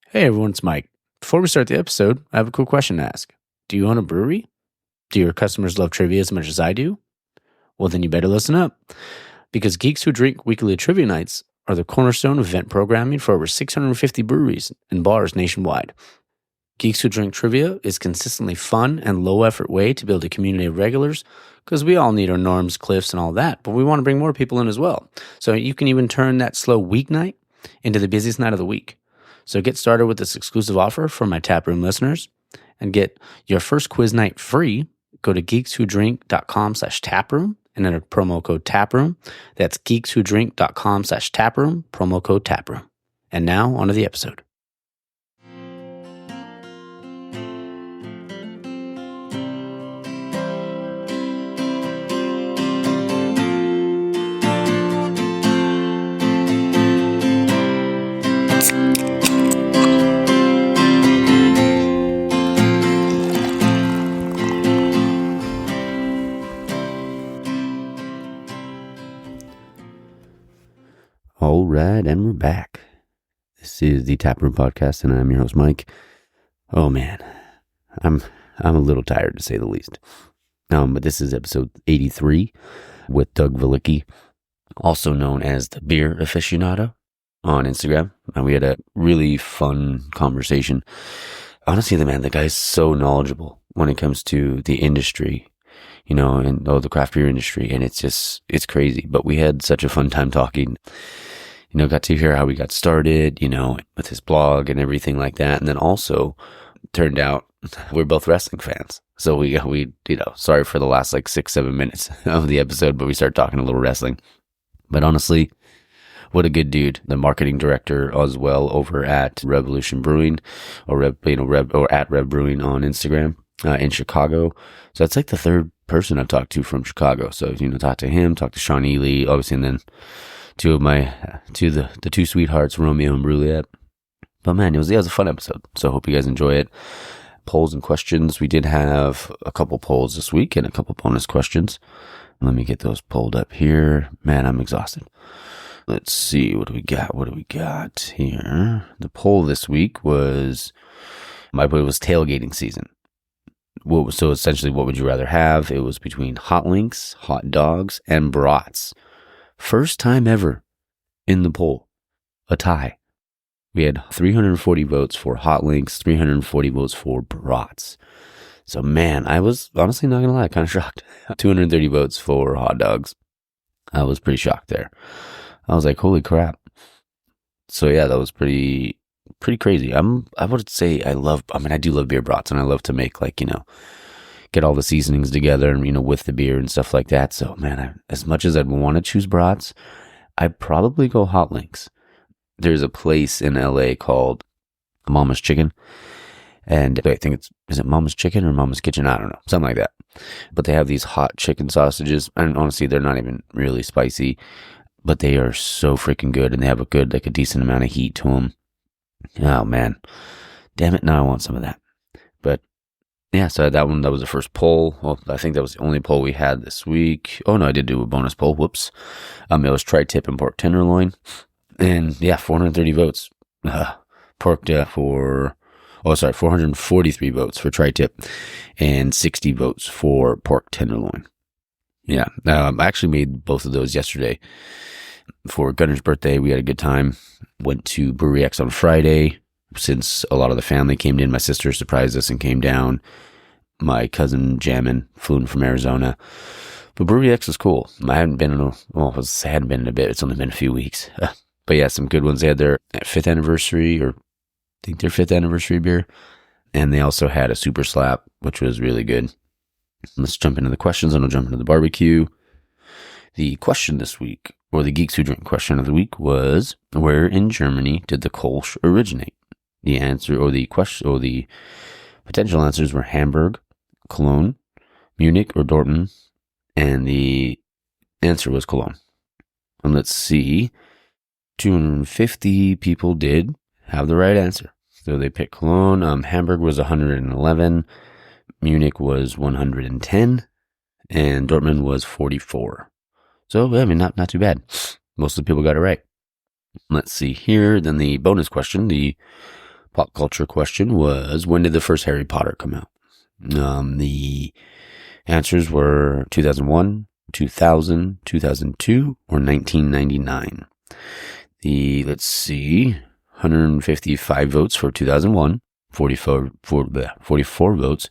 Hey everyone, it's Mike. Before we start the episode, I have a cool question to ask. Do you own a brewery? Do your customers love trivia as much as I do? Well, then you better listen up, because Geeks Who Drink weekly trivia nights are the cornerstone of event programming for over 650 breweries and bars nationwide. Geeks Who Drink trivia is consistently fun and low-effort way to build a community of regulars, because we all need our norms, cliffs, and all that, but we want to bring more people in as well. So you can even turn that slow weeknight into the busiest night of the week. So get started with this exclusive offer for my Taproom listeners and get your first quiz night free. Go to geekswhodrink.com/taproom and enter promo code Taproom. That's geekswhodrink.com/taproom, promo code Taproom. And now onto the episode. All right, and we're back. This is the Taproom Podcast, and I'm your host, Mike. Oh man, I'm a little tired to say the least. But this is episode 83 with Doug Veliky, also known as the Beer Aficionado on Instagram. And we had a really fun conversation. Honestly, the guy's so knowledgeable when it comes to the industry, and the craft beer industry, and it's crazy. But we had such a fun time talking. Got to hear how we got started, with his blog and everything like that. And then also turned out we're both wrestling fans. So we sorry for the last 6-7 minutes of the episode, but we started talking a little wrestling. But honestly, what a good dude. The marketing director as well over at Revolution Brewing or at Rev Brewing on Instagram in Chicago. So that's the third person I've talked to from Chicago. So, talk to him, talk to Sean Ely, obviously, and then the two sweethearts, Romeo and Juliet. But man, it was a fun episode. So I hope you guys enjoy it. Polls and questions. We did have a couple polls this week and a couple bonus questions. Let me get those pulled up here. Man, I'm exhausted. Let's see. What do we got here? The poll this week was, it was tailgating season. So essentially, what would you rather have? It was between hot links, hot dogs, and brats. First time ever in the poll, a tie. We had 340 votes for hot links, 340 votes for brats. So man, I was honestly not gonna lie, kind of shocked. 230 votes for hot dogs. I was pretty shocked there. I was like, holy crap. So yeah, that was pretty crazy. I would say I do love beer brats, and I love to make get all the seasonings together and, with the beer and stuff like that. So man, as much as I'd want to choose brats, I'd probably go hot links. There's a place in LA called Mama's Chicken. And I think is it Mama's Chicken or Mama's Kitchen? I don't know. Something like that. But they have these hot chicken sausages. And honestly, they're not even really spicy, but they are so freaking good. And they have a decent amount of heat to them. Oh man, damn it. Now I want some of that. But yeah, so that was the first poll. Well, I think that was the only poll we had this week. Oh no, I did do a bonus poll. Whoops. It was tri-tip and pork tenderloin. And yeah, 430 votes. 443 votes for tri-tip and 60 votes for pork tenderloin. Yeah, I actually made both of those yesterday. For Gunner's birthday, we had a good time. Went to Brewery X on Friday. Since a lot of the family came in, my sister surprised us and came down. My cousin Jammin flew in from Arizona. But Brewery X was cool. I hadn't been in a bit. It's only been a few weeks. But yeah, some good ones. They had their 5th anniversary, or I think their 5th anniversary beer. And they also had a Super Slap, which was really good. Let's jump into the questions, and I'll jump into the barbecue. The question this week, or the Geeks Who Drink question of the week, was, where in Germany did the Kolsch originate? The answer, or the question, or the potential answers were Hamburg, Cologne, Munich, or Dortmund, and the answer was Cologne. And let's see, 250 people did have the right answer. So they picked Cologne. Hamburg was 111, Munich was 110, and Dortmund was 44. So, not too bad. Most of the people got it right. Let's see here. Then the bonus question. The pop culture question was, when did the first Harry Potter come out? The answers were 2001, 2000, 2002, or 1999. Let's see, 155 votes for 2001, 44 votes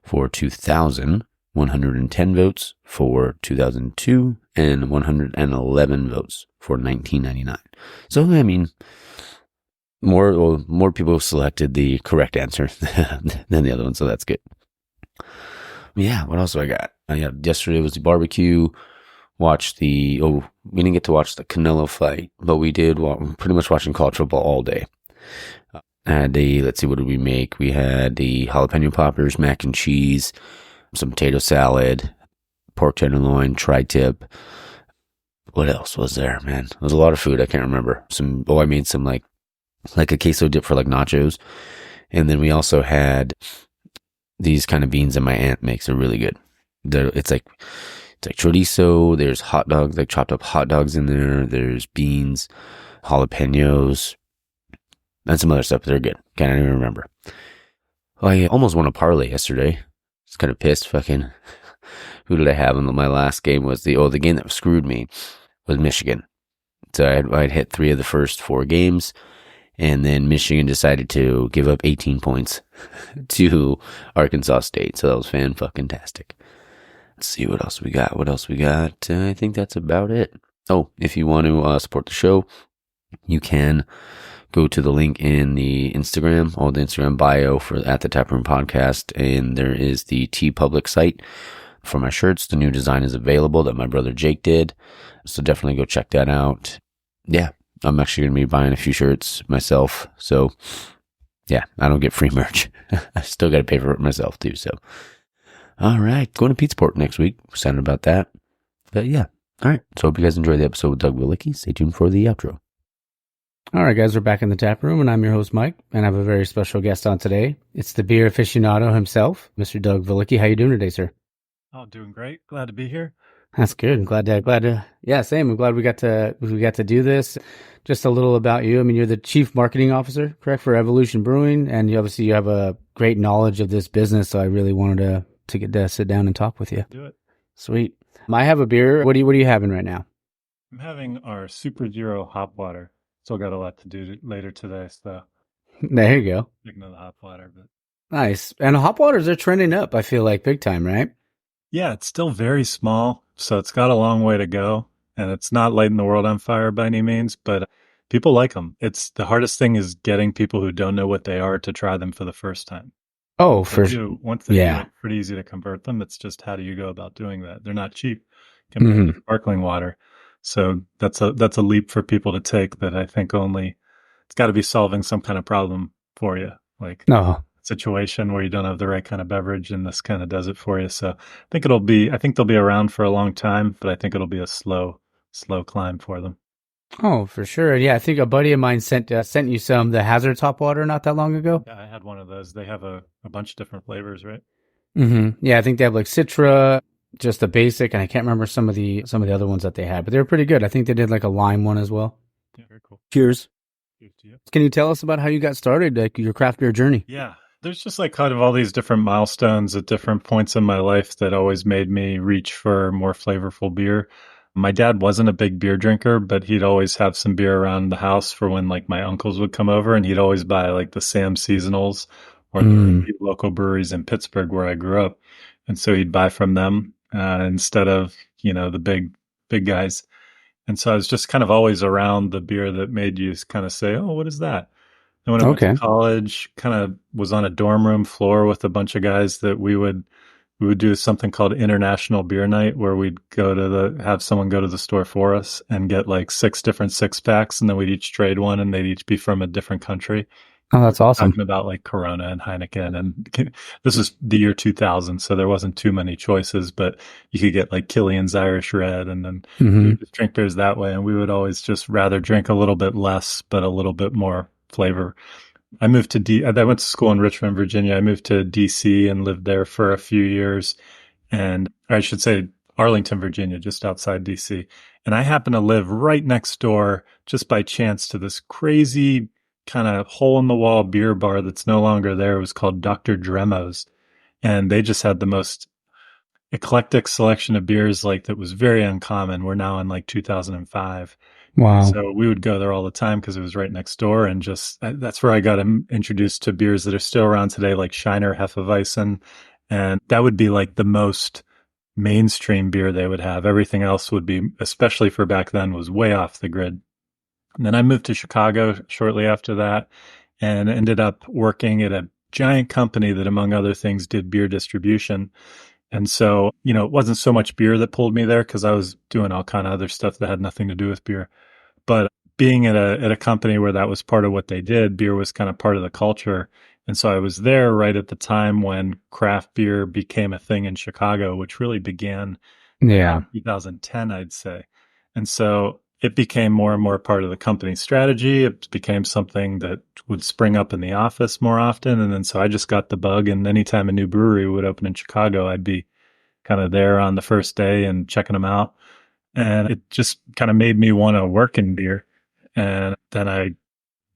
for 2000, 110 votes for 2002, and 111 votes for 1999. So, I mean, more people selected the correct answer than the other one, so that's good. Yeah, what else do I got? Yesterday was the barbecue. We didn't get to watch the Canelo fight, but we did pretty much watching college football all day. Let's see, what did we make? We had the jalapeno poppers, mac and cheese, some potato salad, pork tenderloin, tri-tip. What else was there, man? There was a lot of food. I can't remember. I made some like a queso dip for like nachos. And then we also had these kind of beans that my aunt makes. They're really good. It's like chorizo. There's hot dogs, like chopped up hot dogs in there. There's beans, jalapenos, and some other stuff. They're good. Can't even remember. I almost won a parlay yesterday. I was kind of pissed. Fucking, who did I have in my last game? Was the game that screwed me was Michigan. So I'd hit 3 of the first 4 games, and then Michigan decided to give up 18 points to Arkansas State. So that was fan-fucking-tastic. Let's see what else we got. I think that's about it. Oh, if you want to support the show, you can go to the link in the Instagram, or the Instagram bio at the Taproom Podcast, and there is the TeePublic site for my shirts. The new design is available that my brother Jake did, so definitely go check that out. Yeah, I'm actually going to be buying a few shirts myself, so yeah, I don't get free merch. I still got to pay for it myself too, so. All right, going to Pete'sport next week. Excited about that. But yeah, all right, so hope you guys enjoyed the episode with Doug Veliky. Stay tuned for the outro. All right, guys, we're back in the tap room, and I'm your host, Mike, and I have a very special guest on today. It's the beer aficionado himself, Mr. Doug Veliky. How you doing today, sir? Oh, doing great. Glad to be here. That's good. I'm glad to. Yeah, same. I'm glad we got to do this. Just a little about you. I mean, you're the chief marketing officer, correct, for Revolution Brewing, and you have a great knowledge of this business. So I really wanted to get to sit down and talk with you. Do it. Sweet. I have a beer. What are you having right now? I'm having our Super Zero hop water. Still got a lot to do later today, so There you go. speaking of the hop water, but Nice. And hop waters are trending up, I feel like, big time, right? yeah, it's still very small, so it's got a long way to go, and it's not lighting the world on fire by any means, but people like them. It's the hardest thing is getting people who don't know what they are to try them for the first time. Oh, Once they do, it's pretty easy to convert them. It's just how do you go about doing that? They're not cheap compared to sparkling water. So that's a leap for people to take that I think it's got to be solving some kind of problem for you, like No. situation where you don't have the right kind of beverage, and this kind of does it for you. So I think they'll be around for a long time, but I think it'll be a slow climb for them. Oh, for sure. Yeah, I think a buddy of mine sent you the Hazard top water not that long ago. Yeah, I had one of those. They have a bunch of different flavors, right? Mm-hmm. Yeah, I think they have like Citra, just the basic, and I can't remember some of the other ones that they had, but they were pretty good. I think they did like a lime one as well. Yeah, very cool. Cheers. Cheers to you. Can you tell us about how you got started, like your craft beer journey? Yeah. There's just like kind of all these different milestones at different points in my life that always made me reach for more flavorful beer. My dad wasn't a big beer drinker, but he'd always have some beer around the house for when like my uncles would come over, and he'd always buy like the Sam Seasonals or the local breweries in Pittsburgh where I grew up. And so he'd buy from them instead of, the big guys. And so I was just kind of always around the beer that made you kind of say, oh, what is that? And when I went to college, kind of was on a dorm room floor with a bunch of guys that we would do something called International Beer Night, where we'd have someone go to the store for us and get like 6 different 6-packs, and then we'd each trade one, and they'd each be from a different country. Oh, that's awesome. Talking about like Corona and Heineken, and this was the year 2000, so there wasn't too many choices, but you could get like Killian's Irish Red, and then you just drink beers that way. And we would always just rather drink a little bit less, but a little bit more flavor. I went to school in Richmond, Virginia. I moved to DC and lived there for a few years, and I should say Arlington, Virginia, just outside DC. And I happened to live right next door, just by chance, to this crazy kind of hole in the wall beer bar that's no longer there. It was called Dr. Dremo's. And they just had the most eclectic selection of beers, like that was very uncommon. We're now in like 2005. Wow. So we would go there all the time because it was right next door. And just that's where I got introduced to beers that are still around today, like Shiner Hefeweizen. And that would be like the most mainstream beer they would have. Everything else would be, especially for back then, was way off the grid. And then I moved to Chicago shortly after that and ended up working at a giant company that, among other things, did beer distribution. And so, it wasn't so much beer that pulled me there because I was doing all kind of other stuff that had nothing to do with beer. But being at a company where that was part of what they did, beer was kind of part of the culture. And so I was there right at the time when craft beer became a thing in Chicago, which really began Yeah. 2010, I'd say. And so it became more and more part of the company's strategy. It became something that would spring up in the office more often. And then so I just got the bug. And anytime a new brewery would open in Chicago, I'd be kind of there on the first day and checking them out. And it just kind of made me want to work in beer. And then I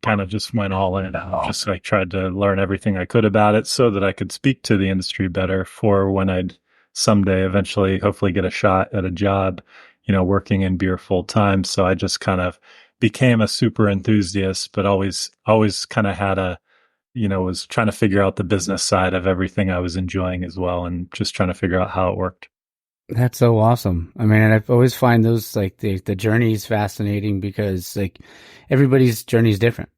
kind of just went all in. Just like tried to learn everything I could about it so that I could speak to the industry better for when I'd someday eventually hopefully get a shot at a job, working in beer full time. So I just kind of became a super enthusiast, but always kind of had was trying to figure out the business side of everything I was enjoying as well, and just trying to figure out how it worked. That's so awesome. I mean, I've always find those like the journeys fascinating because like everybody's journey is different.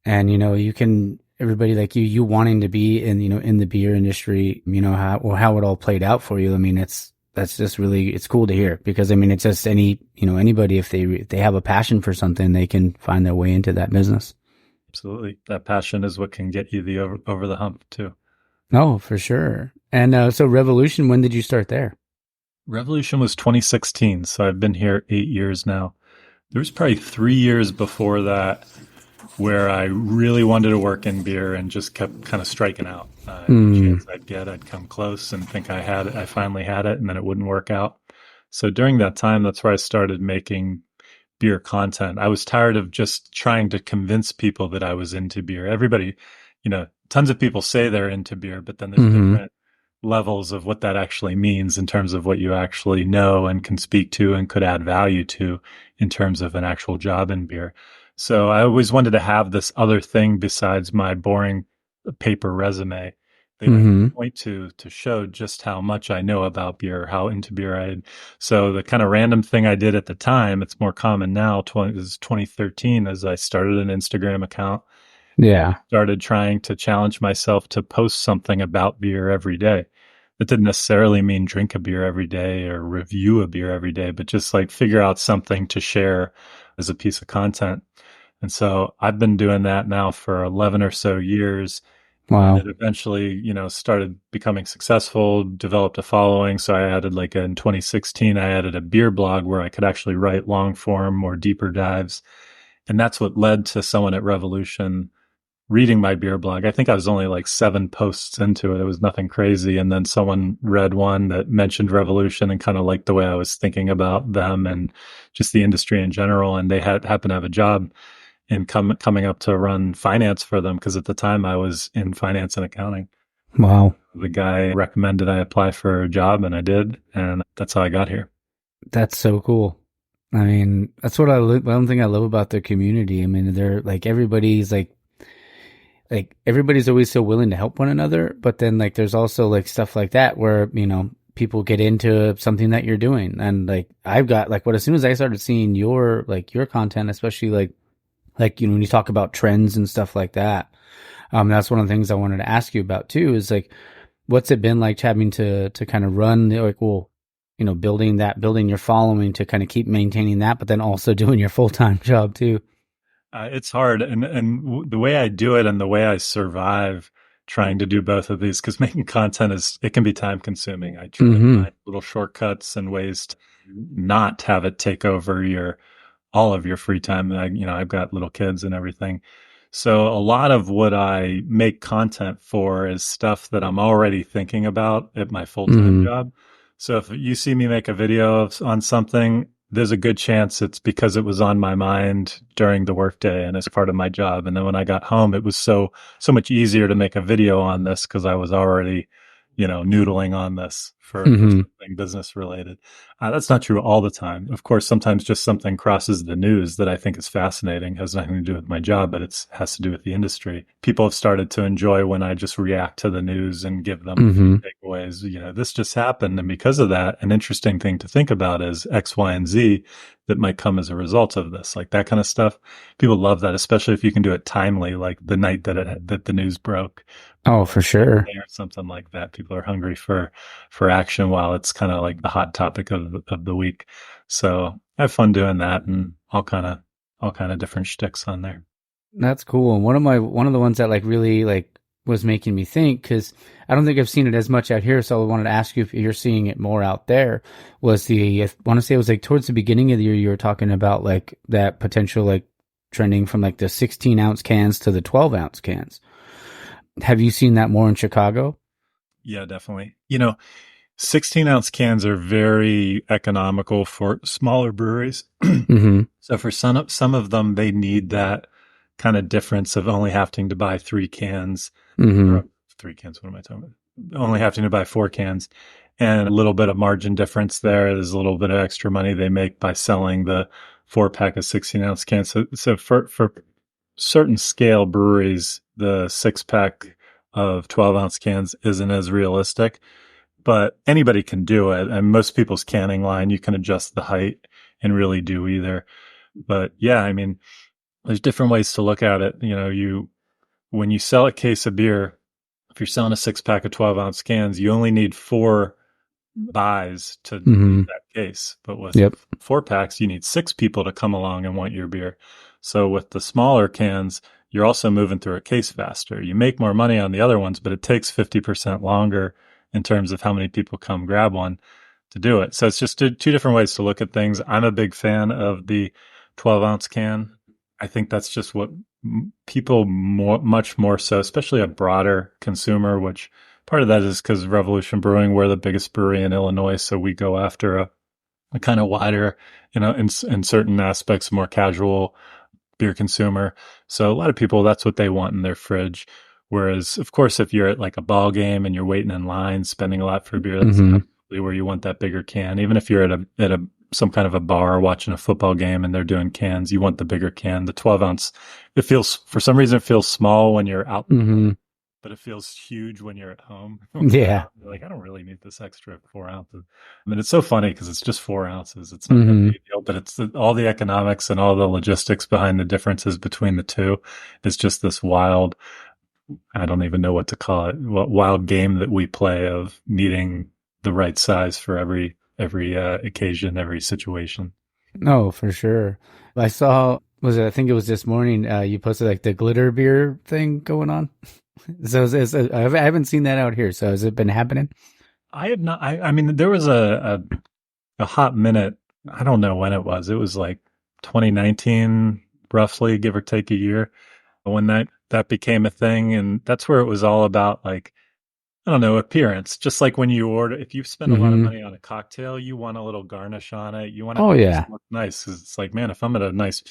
And, everybody like you wanting to be in the beer industry, how it all played out for you. I mean, that's just really, it's cool to hear because I mean, it's just anybody, if they have a passion for something, they can find their way into that business. Absolutely. That passion is what can get you over the hump too. Oh, for sure. And so Revolution, when did you start there? Revolution was 2016. So I've been here 8 years now. There was probably 3 years before that where I really wanted to work in beer and just kept kind of striking out. Any chance I'd get, I'd come close and think I finally had it, and then it wouldn't work out. So during that time, that's where I started making beer content. I was tired of just trying to convince people that I was into beer. Everybody, tons of people say they're into beer, but then there's different levels of what that actually means in terms of what you actually know and can speak to and could add value to in terms of an actual job in beer. So I always wanted to have this other thing besides my boring paper resume that I can point to show just how much I know about beer, how into beer I am. So the kind of random thing I did at the time, it's more common now, is 2013, as I started an Instagram account. Yeah. Started trying to challenge myself to post something about beer every day. That didn't necessarily mean drink a beer every day or review a beer every day, but just like figure out something to share as a piece of content. And so I've been doing that now for 11 or so years. Wow. And it eventually, started becoming successful, developed a following. So I added in 2016, I added a beer blog where I could actually write long form, more deeper dives. And that's what led to someone at Revolution reading my beer blog. I think I was only 7 posts into it. It was nothing crazy. And then someone read one that mentioned Revolution and kind of liked the way I was thinking about them and just the industry in general. And they happened to have a job in coming up to run finance for them, because at the time I was in finance and accounting. Wow. The guy recommended I apply for a job, and I did. And that's how I got here. That's so cool. I mean, that's what one thing I love about the community. I mean, they're everybody's everybody's always so willing to help one another, but then there's also stuff like that where, people get into something that you're doing. And I've got as soon as I started seeing your content, especially when you talk about trends and stuff like that, that's one of the things I wanted to ask you about too, is what's it been like having to kind of run building your following to kind of keep maintaining that, but then also doing your full-time job too. It's hard. And the way I do it and the way I survive trying to do both of these, because making content it can be time consuming. I try to find little shortcuts and ways to not have it take over all of your free time. I've got little kids and everything. So a lot of what I make content for is stuff that I'm already thinking about at my full-time job. So if you see me make a video on something, there's a good chance it's because it was on my mind during the workday and as part of my job. And then when I got home, it was so much easier to make a video on this because I was already, noodling on this for something business related. That's not true all the time. Of course, sometimes just something crosses the news that I think is fascinating, has nothing to do with my job, but it has to do with the industry. People have started to enjoy when I just react to the news and give them takeaways. This just happened. And because of that, an interesting thing to think about is X, Y, and Z that might come as a result of this, like that kind of stuff. People love that, especially if you can do it timely, like the night that the news broke. Oh, for sure. Or something like that. People are hungry for action while it's kind of like the hot topic of the week. So I have fun doing that and all kind of different shticks on there. That's cool. And one of the ones that like really like was making me think, because I don't think I've seen it as much out here, so I wanted to ask you if you're seeing it more out there, was I want to say it was like towards the beginning of the year you were talking about like that potential like trending from like the 16-ounce cans to the 12-ounce cans. Have you seen that more in Chicago? Yeah, definitely. 16-ounce cans are very economical for smaller breweries. So for some of them, they need that kind of difference of only having to buy 3 cans. 3 cans, what am I talking about? Only having to buy 4 cans. And a little bit of margin difference there. There's a little bit of extra money they make by selling the 4-pack of 16-ounce cans. So for certain scale breweries, the 6-pack of 12-ounce cans isn't as realistic, but anybody can do it. And most people's canning line, you can adjust the height and really do either. But yeah, I mean, there's different ways to look at it. When you sell a case of beer, if you're selling a 6-pack of 12-ounce cans, you only need 4 buys to do that case. But with 4-packs, you need 6 people to come along and want your beer. So with the smaller cans, you're also moving through a case faster. You make more money on the other ones, but it takes 50% longer in terms of how many people come grab one to do it. So it's just 2 different ways to look at things. I'm a big fan of the 12-ounce can. I think that's just what people much more so, especially a broader consumer, which part of that is because Revolution Brewing, we're the biggest brewery in Illinois. So we go after a kind of wider, in certain aspects, more casual beer consumer. So a lot of people, that's what they want in their fridge. Whereas, of course, if you're at like a ball game and you're waiting in line, spending a lot for beer, that's absolutely where you want that bigger can. Even if you're at some kind of a bar watching a football game and they're doing cans, you want the bigger can. The 12-ounce, for some reason, it feels small when you're out, but it feels huge when you're at home. Yeah. You're like, I don't really need this extra 4 ounces. I mean, it's so funny because it's just 4 ounces. It's not a big deal, but it's all the economics and all the logistics behind the differences between the two. It's just this wild, I don't even know what to call it, wild game that we play of needing the right size for every occasion, every situation. No, for sure. I saw, I think it was this morning, you posted like the glitter beer thing going on. So I haven't seen that out here. So has it been happening? I have not. I mean, there was a hot minute. I don't know when it was. It was like 2019, roughly, give or take a year, when that became a thing. And that's where it was all about, like, I don't know, appearance. Just like when you order, if you spend a lot of money on a cocktail, you want a little garnish on it. You want it to look nice. 'Cause it's like, man, if I'm at a nice,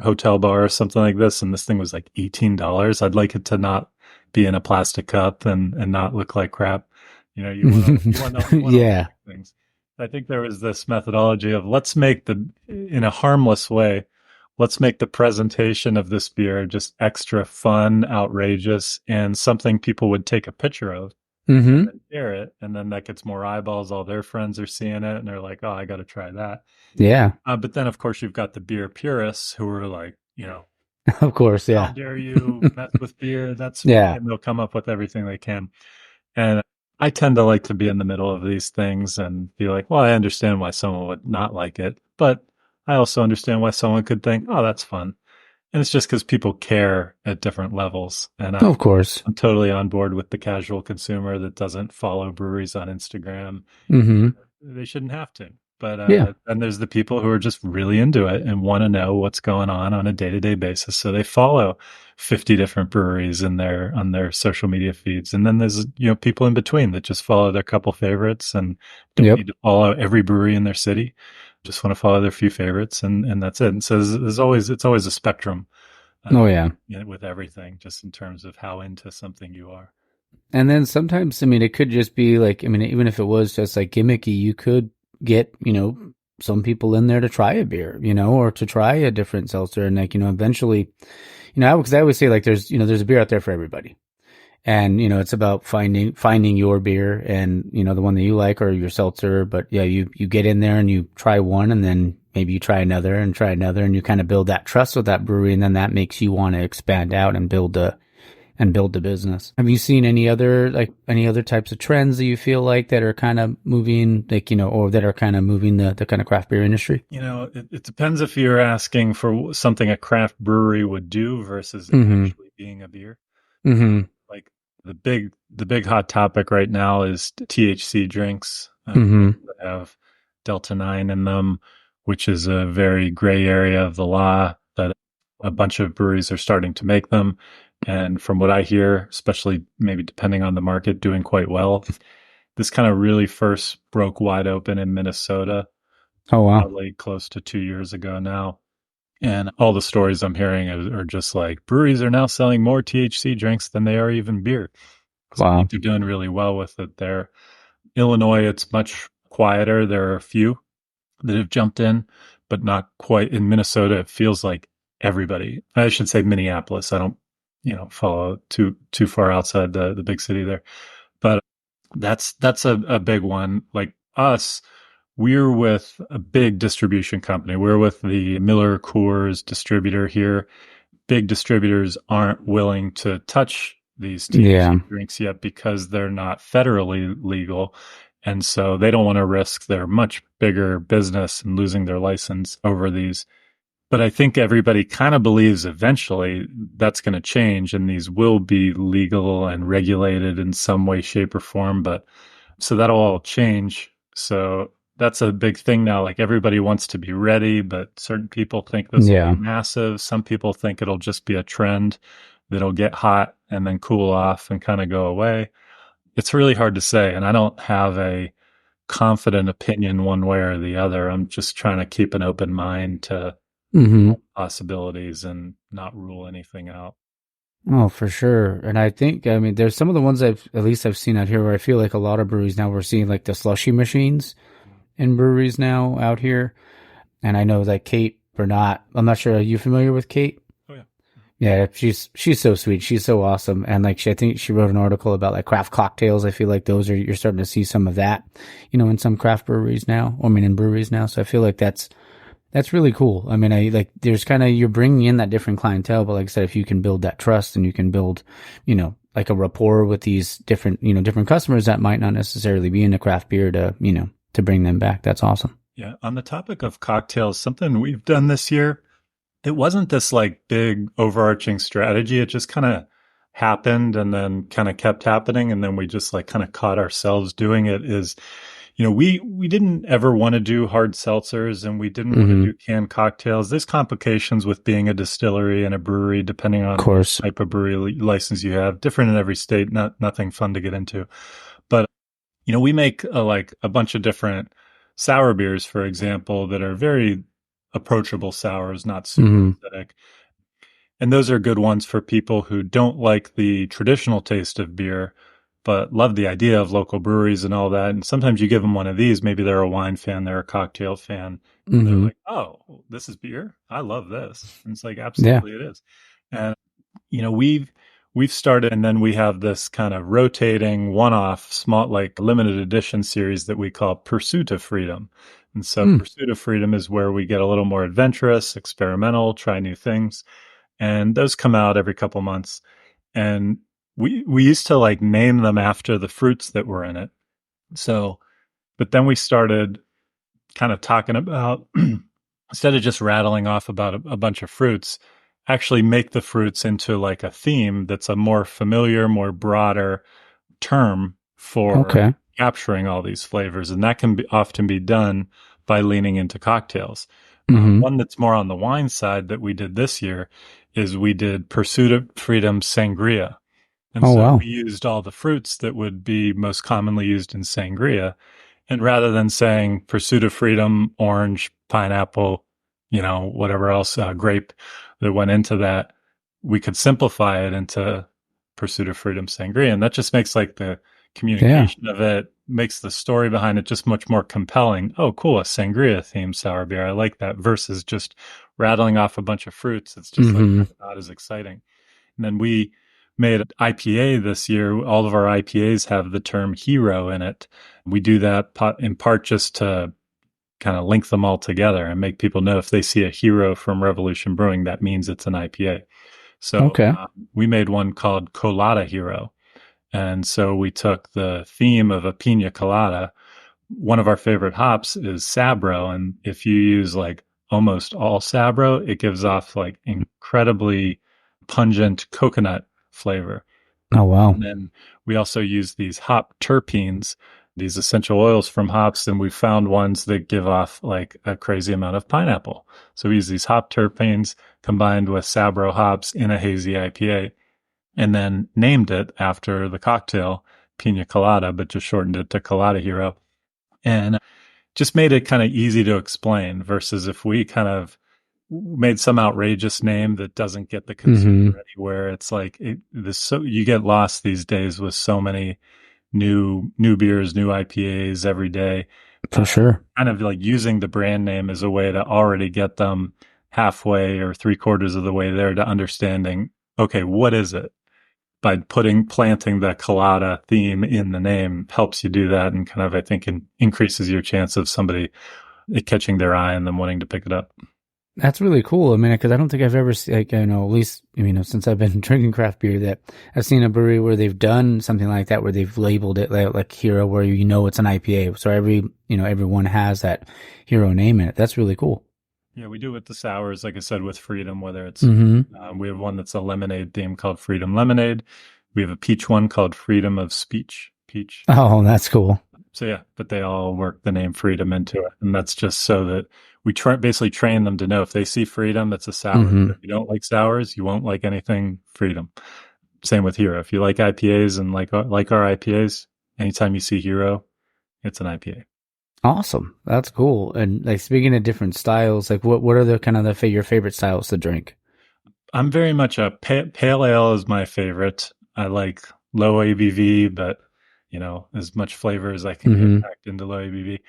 hotel bar or something like this, and this thing was like $18, I'd like it to not be in a plastic cup and not look like crap. You want things. I think there was this methodology of let's make in a harmless way, let's make the presentation of this beer just extra fun, outrageous, and something people would take a picture of and share it. And then that gets more eyeballs. All their friends are seeing it and they're like, oh, I got to try that. Yeah. But then, of course, you've got the beer purists who are like, of course, yeah. How dare you mess with beer? That's fine. And they'll come up with everything they can. And I tend to like to be in the middle of these things and be like, well, I understand why someone would not like it, but I also understand why someone could think, oh, that's fun. And it's just because people care at different levels. And of course, I'm totally on board with the casual consumer that doesn't follow breweries on Instagram. They shouldn't have to. But and there's the people who are just really into it and want to know what's going on a day-to-day basis. So they follow 50 different breweries on their social media feeds. And then there's people in between that just follow their couple favorites and don't need to follow every brewery in their city. just want to follow their few favorites, and that's it. And so it's always a spectrum. Oh yeah. With everything, just in terms of how into something you are. And then sometimes, I mean, it could just be like, I mean, even if it was just like gimmicky, you could get, some people in there to try a beer, or to try a different seltzer. And like, eventually, because I always say like there's a beer out there for everybody. And, it's about finding your beer and, the one that you like or your seltzer. But yeah, you get in there and you try one, and then maybe you try another, and you kind of build that trust with that brewery. And then that makes you want to expand out and build the business. Have you seen any other types of trends that you feel like that are kind of moving, or that are kind of moving the kind of craft beer industry? It depends if you're asking for something a craft brewery would do versus Mm-hmm. actually being a beer. Mm-hmm. Like the big hot topic right now is THC drinks Mm-hmm. that have Delta 9 in them, which is a very gray area of the law, that a bunch of breweries are starting to make them. And from what I hear, especially maybe depending on the market, doing quite well. This kind of really first broke wide open in Minnesota. Oh, wow. Probably close to 2 years ago now. And all the stories I'm hearing are just like, breweries are now selling more THC drinks than they are even beer. So I think they're doing really well with it there. Illinois, it's much quieter. There are a few that have jumped in, but not quite. In Minnesota, it feels like everybody. I should say Minneapolis. I don't, follow too far outside the big city there. But that's a big one. Like us, we're with a big distribution company. We're with the Miller Coors distributor here. Big distributors aren't willing to touch these THC drinks yet because they're not federally legal. And so they don't want to risk their much bigger business and losing their license over these. But I think everybody kind of believes eventually that's going to change and these will be legal and regulated in some way, shape, or form. But so that'll all change. So that's a big thing now. Like everybody wants to be ready, but certain people think this will be massive. Some people think it'll just be a trend that'll get hot and then cool off and kind of go away. It's really hard to say. And I don't have a confident opinion one way or the other. I'm just trying to keep an open mind to possibilities and not rule anything out. Oh, for sure. And I think, I mean, there's some of the ones I've seen out here where I feel like a lot of breweries now, we're seeing like the slushy machines in breweries now out here. And I know that Kate Bernat, I'm not sure, are you familiar with Kate? Oh, yeah. Yeah, she's so sweet. She's so awesome. And like, I think she wrote an article about like craft cocktails. I feel like you're starting to see some of that, in some craft breweries now, in breweries now. So I feel like that's really cool. I mean, there's kind of, you're bringing in that different clientele, but like I said, if you can build that trust and you can build, like a rapport with these different customers that might not necessarily be into craft beer to bring them back. That's awesome. Yeah. On the topic of cocktails, something we've done this year, it wasn't this like big overarching strategy. It just kind of happened and then kind of kept happening. And then we just like kind of caught ourselves doing it is, we didn't ever want to do hard seltzers and we didn't want to do canned cocktails. There's complications with being a distillery and a brewery, depending on the type of brewery license you have. Different in every state, nothing fun to get into. But, we make a bunch of different sour beers, for example, that are very approachable sours, not super acidic. And those are good ones for people who don't like the traditional taste of beer, but love the idea of local breweries and all that. And sometimes you give them one of these, maybe they're a wine fan, they're a cocktail fan. They're like, oh, this is beer? I love this. And it's like, absolutely it is. And, we've started, and then we have this kind of rotating one-off small, like limited edition series that we call Pursuit of Freedom. And so Pursuit of Freedom is where we get a little more adventurous, experimental, try new things. And those come out every couple months. And we used to like name them after the fruits that were in it. So, but then we started kind of talking about, instead of just rattling off about a bunch of fruits, actually make the fruits into like a theme that's a more familiar, more broader term for capturing all these flavors. And that can often be done by leaning into cocktails. One that's more on the wine side that we did this year is we did Pursuit of Freedom Sangria. And we used all the fruits that would be most commonly used in sangria. And rather than saying Pursuit of Freedom, orange, pineapple, whatever else, grape that went into that. We could simplify it into Pursuit of Freedom Sangria. And that just makes like the communication of it, makes the story behind it just much more compelling. Oh, cool. A sangria themed sour beer. I like that versus just rattling off a bunch of fruits. It's just like not as exciting. And then we made an IPA this year. All of our IPAs have the term hero in it. We do that in part just to kind of link them all together and make people know if they see a hero from Revolution Brewing, that means it's an IPA. So we made one called Colada Hero. And so we took the theme of a pina colada. One of our favorite hops is Sabro. And if you use like almost all Sabro, it gives off like incredibly pungent coconut flavor. Oh, wow. And then we also use these hop terpenes, these essential oils from hops, and we found ones that give off like a crazy amount of pineapple. So we use these hop terpenes combined with Sabro hops in a hazy IPA, and then named it after the cocktail Pina Colada, but just shortened it to Colada Hero. And just made it kind of easy to explain versus if we kind of made some outrageous name that doesn't get the consumer anywhere. It's like you get lost these days with so many new beers, new IPAs every day. For sure. Kind of like using the brand name as a way to already get them halfway or 3/4 of the way there to understanding, okay, what is it? By planting the colada theme in the name helps you do that and kind of, I think, increases your chance of somebody catching their eye and them wanting to pick it up. That's really cool. I mean, because I don't think I've ever, at least, since I've been drinking craft beer, that I've seen a brewery where they've done something like that, where they've labeled it like Hero, where it's an IPA. So everyone has that Hero name in it. That's really cool. Yeah, we do with the sours, like I said, with Freedom, whether it's, we have one that's a lemonade theme called Freedom Lemonade. We have a peach one called Freedom of Speech, peach. Oh, that's cool. So yeah, but they all work the name Freedom into it. And that's just so that we basically train them to know if they see Freedom, it's a sour. If you don't like sours, you won't like anything Freedom. Same with Hero. If you like IPAs and like our IPAs, anytime you see Hero, it's an IPA. Awesome. That's cool. And like speaking of different styles, like what are the kind of your favorite styles to drink? I'm very much a pale ale is my favorite. I like low ABV, but as much flavor as I can get packed into low ABV.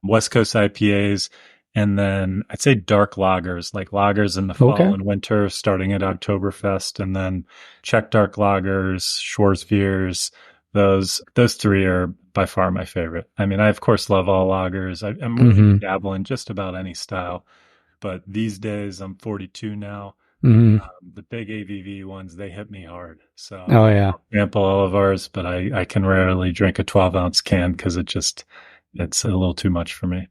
West Coast IPAs, and then I'd say dark lagers, like lagers in the fall and winter, starting at Oktoberfest, and then Czech dark lagers, Schwarzbiers. Those three are by far my favorite. I mean, I of course love all lagers. I'm really dabble in just about any style, but these days I'm 42 now. The big ABV ones, they hit me hard. So sample all of ours, but I can rarely drink a 12-ounce can because it's a little too much for me.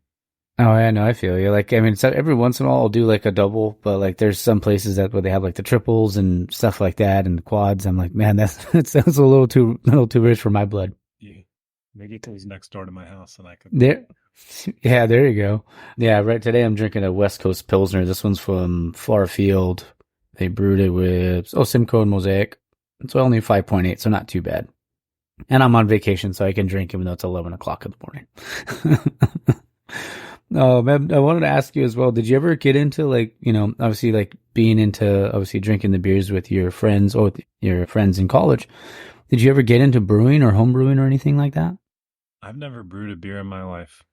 Oh, yeah, no, I feel you. Like, I mean, so every once in a while I'll do like a double, but like there's some places where they have like the triples and stuff like that and the quads. I'm like, man, that sounds a little too rich for my blood. Yeah. Maybe it goes next door to my house and I could. Yeah, there you go. Yeah, right. Today I'm drinking a West Coast Pilsner. This one's from Far Field. They brewed it with Simcoe and Mosaic. It's only 5.8, so not too bad. And I'm on vacation, so I can drink even though it's 11 o'clock in the morning. Oh, man, I wanted to ask you as well. Did you ever get into obviously like being into obviously drinking the beers with your friends or with your friends in college? Did you ever get into brewing or home brewing or anything like that? I've never brewed a beer in my life.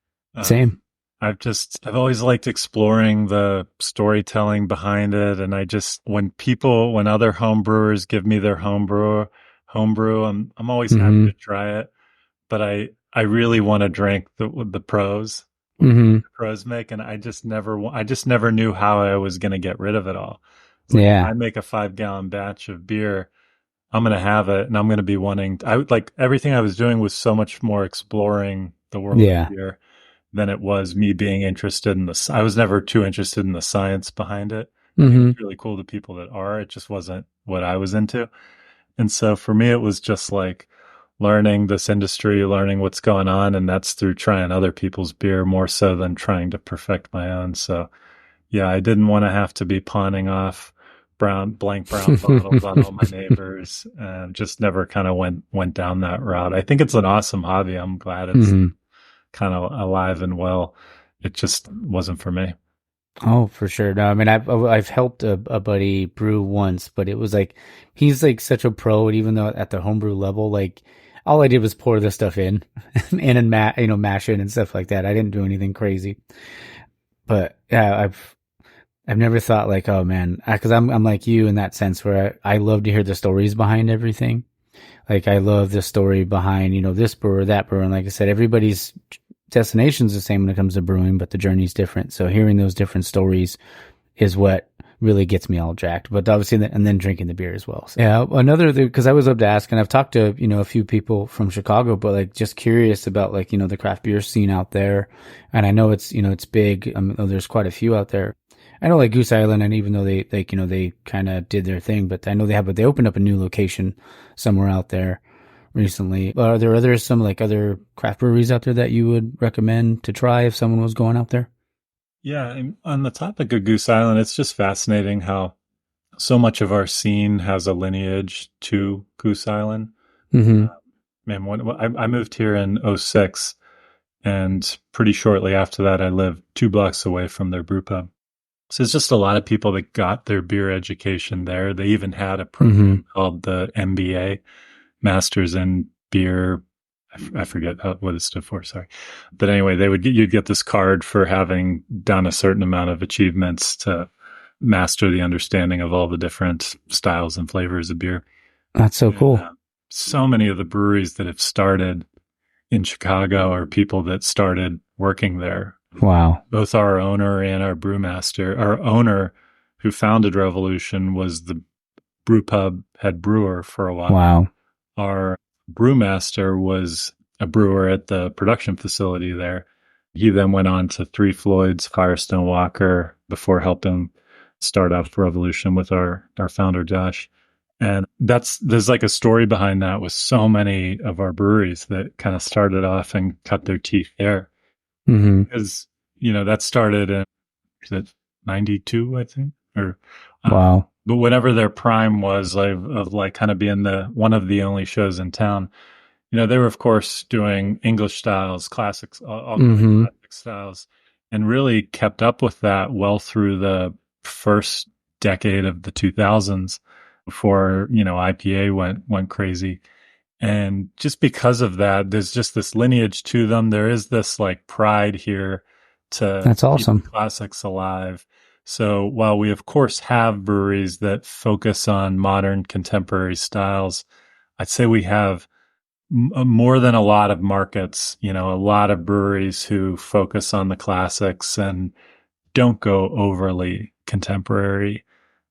Same. I've always liked exploring the storytelling behind it. And when other home brewers give me their home brew, I'm always happy to try it. But I really want to drink the pros. The pros make, and I just never knew how I was going to get rid of it all. If I make a 5-gallon batch of beer, I'm going to have it, and I'm going to be everything I was doing was so much more exploring the world of beer than it was me being interested in I was never too interested in the science behind it. It's really cool to people that are. It just wasn't what I was into, and so for me, it was just like learning this industry, learning what's going on, and that's through trying other people's beer more so than trying to perfect my own. So, yeah, I didn't want to have to be pawning off blank brown bottles on all my neighbors, and just never kind of went down that route. I think it's an awesome hobby. I'm glad it's kind of alive and well. It just wasn't for me. Oh, for sure. No, I mean, I've helped a buddy brew once, but it was like he's like such a pro, and even though at the homebrew level, like all I did was pour the stuff in, and mash it and stuff like that. I didn't do anything crazy. But yeah, I've never thought like, oh man, because I'm like you in that sense where I love to hear the stories behind everything. Like I love the story behind this brewer, that brewer, and like I said, everybody's destination's the same when it comes to brewing, but the journey's different. So hearing those different stories is what really gets me all jacked. But obviously, and then drinking the beer as well. So, yeah, another thing, because I was up to ask, and I've talked to a few people from Chicago, but like just curious about like the craft beer scene out there. And I know it's big. There's quite a few out there. I know like Goose Island, and even though they kind of did their thing, but I know they opened up a new location somewhere out there recently. Are there some like other craft breweries out there that you would recommend to try if someone was going out there? Yeah, and on the topic of Goose Island, it's just fascinating how so much of our scene has a lineage to Goose Island. Mm-hmm. Man, I moved here in '06, and pretty shortly after that, I lived 2 blocks away from their brew pub. So it's just a lot of people that got their beer education there. They even had a program called the MBA, Masters in Beer. I forget what it stood for. Sorry. But anyway, you'd get this card for having done a certain amount of achievements to master the understanding of all the different styles and flavors of beer. That's so cool. So many of the breweries that have started in Chicago are people that started working there. Wow. Both our owner and our brewmaster. Our owner, who founded Revolution, was the brew pub head brewer for a while. Wow. Our brewmaster was a brewer at the production facility there. He then went on to Three Floyds, Firestone Walker, before helping start up Revolution with our founder, Josh. And there's like a story behind that with so many of our breweries that kind of started off and cut their teeth there. Mm-hmm. Because, that started in 92, I think, or wow. But whenever their prime was of kind of being one of the only shows in town, they were of course doing English styles, classics, all classic styles, and really kept up with that well through the first decade of the 2000s before IPA went crazy. And just because of that, there's just this lineage to them. There is this like pride here to That's awesome. keep classics alive. So while we of course have breweries that focus on modern contemporary styles, I'd say we have more than a lot of markets, a lot of breweries who focus on the classics and don't go overly contemporary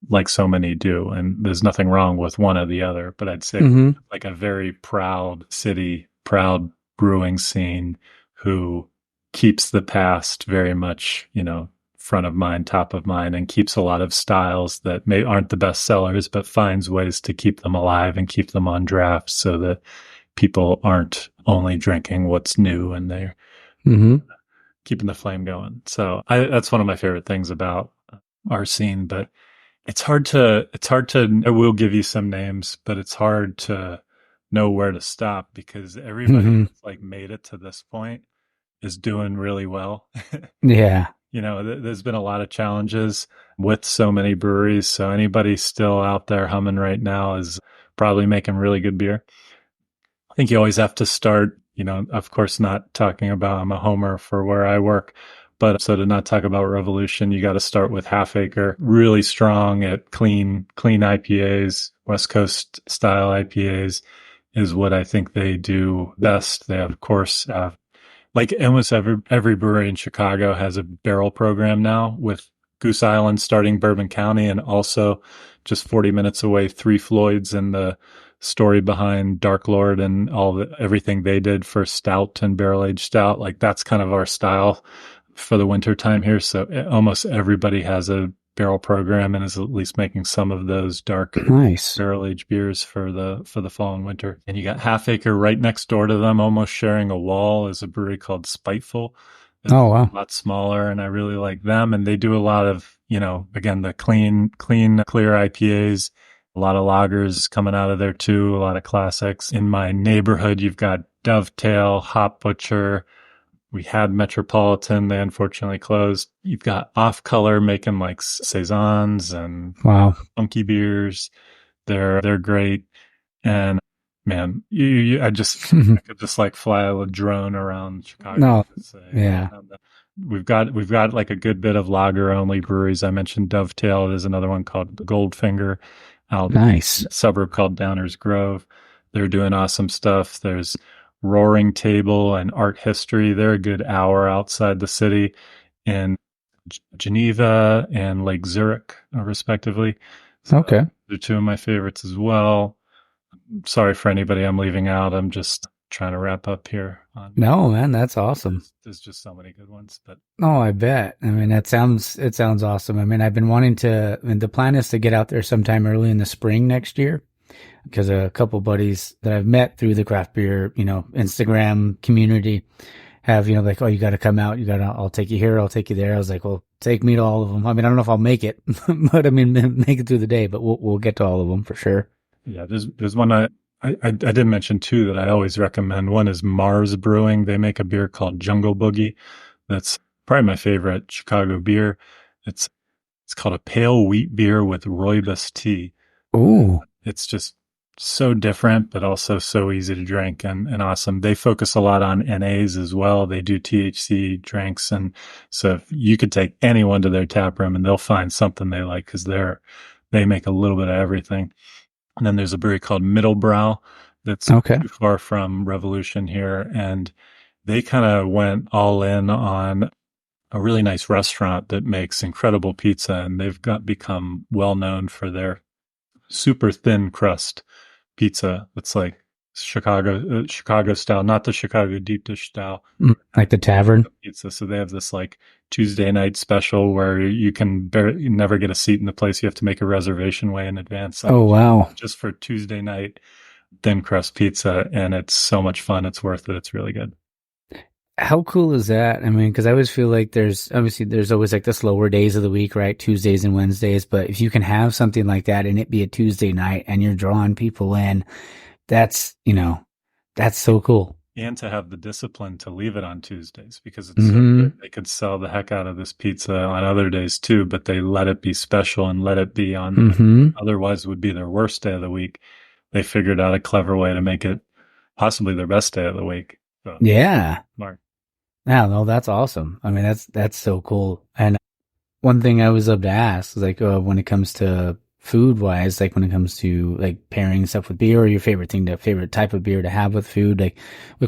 like so many do. And there's nothing wrong with one or the other, but I'd say like a very proud city, proud brewing scene who keeps the past very much, front of mind, top of mind, and keeps a lot of styles that aren't the best sellers, but finds ways to keep them alive and keep them on draft so that people aren't only drinking what's new and they're keeping the flame going. So that's one of my favorite things about our scene, but it's hard to, I will give you some names, but it's hard to know where to stop because everybody that's like made it to this point is doing really well. Yeah. There's been a lot of challenges with so many breweries. So anybody still out there humming right now is probably making really good beer. I think you always have to start, of course, not talking about, I'm a homer for where I work, but so to not talk about Revolution, you got to start with Half Acre, really strong at clean IPAs, West Coast style IPAs is what I think they do best. They of course, like almost every brewery in Chicago has a barrel program now, with Goose Island starting Bourbon County and also just 40 minutes away, Three Floyds, and the story behind Dark Lord and everything they did for stout and barrel aged stout. Like that's kind of our style for the winter time here. So almost everybody has a barrel program and is at least making some of those dark barrel aged beers for the fall and winter. And you got Half Acre right next door to them, almost sharing a wall, is a brewery called Spiteful. It's wow. A lot smaller, and I really like them. And they do a lot of, again, the clear IPAs, a lot of lagers coming out of there too, a lot of classics. In my neighborhood, you've got Dovetail, Hop Butcher, We had Metropolitan. They unfortunately closed. You've got Off Color making like saisons and Wow. funky beers. They're great. And man, I could just like fly a drone around Chicago. No. To say, Yeah. we've got like a good bit of lager only breweries. I mentioned Dovetail. There's another one called Goldfinger out Nice. in a suburb called Downers Grove. They're doing awesome stuff. There's Roaring Table and Art History. They're a good hour outside the city in Geneva and Lake Zurich, respectively. So Okay. they're two of my favorites as well. Sorry for anybody I'm leaving out. I'm just trying to wrap up here. No, man, that's awesome. There's just so many good ones. But oh, I bet. I mean, it sounds awesome. I mean, I've been wanting to. I mean, the plan is to get out there sometime early in the spring next year, because a couple buddies that I've met through the craft beer, Instagram community have, like, oh, you got to come out. I'll take you here. I'll take you there. I was like, well, take me to all of them. I mean, I don't know if I'll make it, but I mean, make it through the day, but we'll get to all of them for sure. Yeah, there's one I did mention too that I always recommend. One is Mars Brewing. They make a beer called Jungle Boogie. That's probably my favorite Chicago beer. It's called a pale wheat beer with rooibos tea. Ooh. It's just so different, but also so easy to drink and awesome. They focus a lot on NAs as well. They do THC drinks. And so if you could take anyone to their tap room and they'll find something they like, because they make a little bit of everything. And then there's a brewery called Middlebrow that's okay. Too far from Revolution here. And they kind of went all in on a really nice restaurant that makes incredible pizza. And they've become well known for their super thin crust pizza. That's like Chicago style, not the Chicago deep dish style. Like the tavern pizza. So they have this like Tuesday night special where you never get a seat in the place. You have to make a reservation way in advance. Oh, wow. Just for Tuesday night thin crust pizza. And it's so much fun. It's worth it. It's really good. How cool is that? I mean, because I always feel like there's always like the slower days of the week, right? Tuesdays and Wednesdays. But if you can have something like that and it be a Tuesday night and you're drawing people in, that's so cool. And to have the discipline to leave it on Tuesdays, because it's so good. They could sell the heck out of this pizza on other days too, but they let it be special and let it be on otherwise would be their worst day of the week. They figured out a clever way to make it possibly their best day of the week. So, yeah. Smart. Yeah, no, that's awesome. I mean, that's so cool. And one thing I always love to ask is like, when it comes to food wise, like when it comes to like pairing stuff with beer, or your favorite type of beer to have with food, like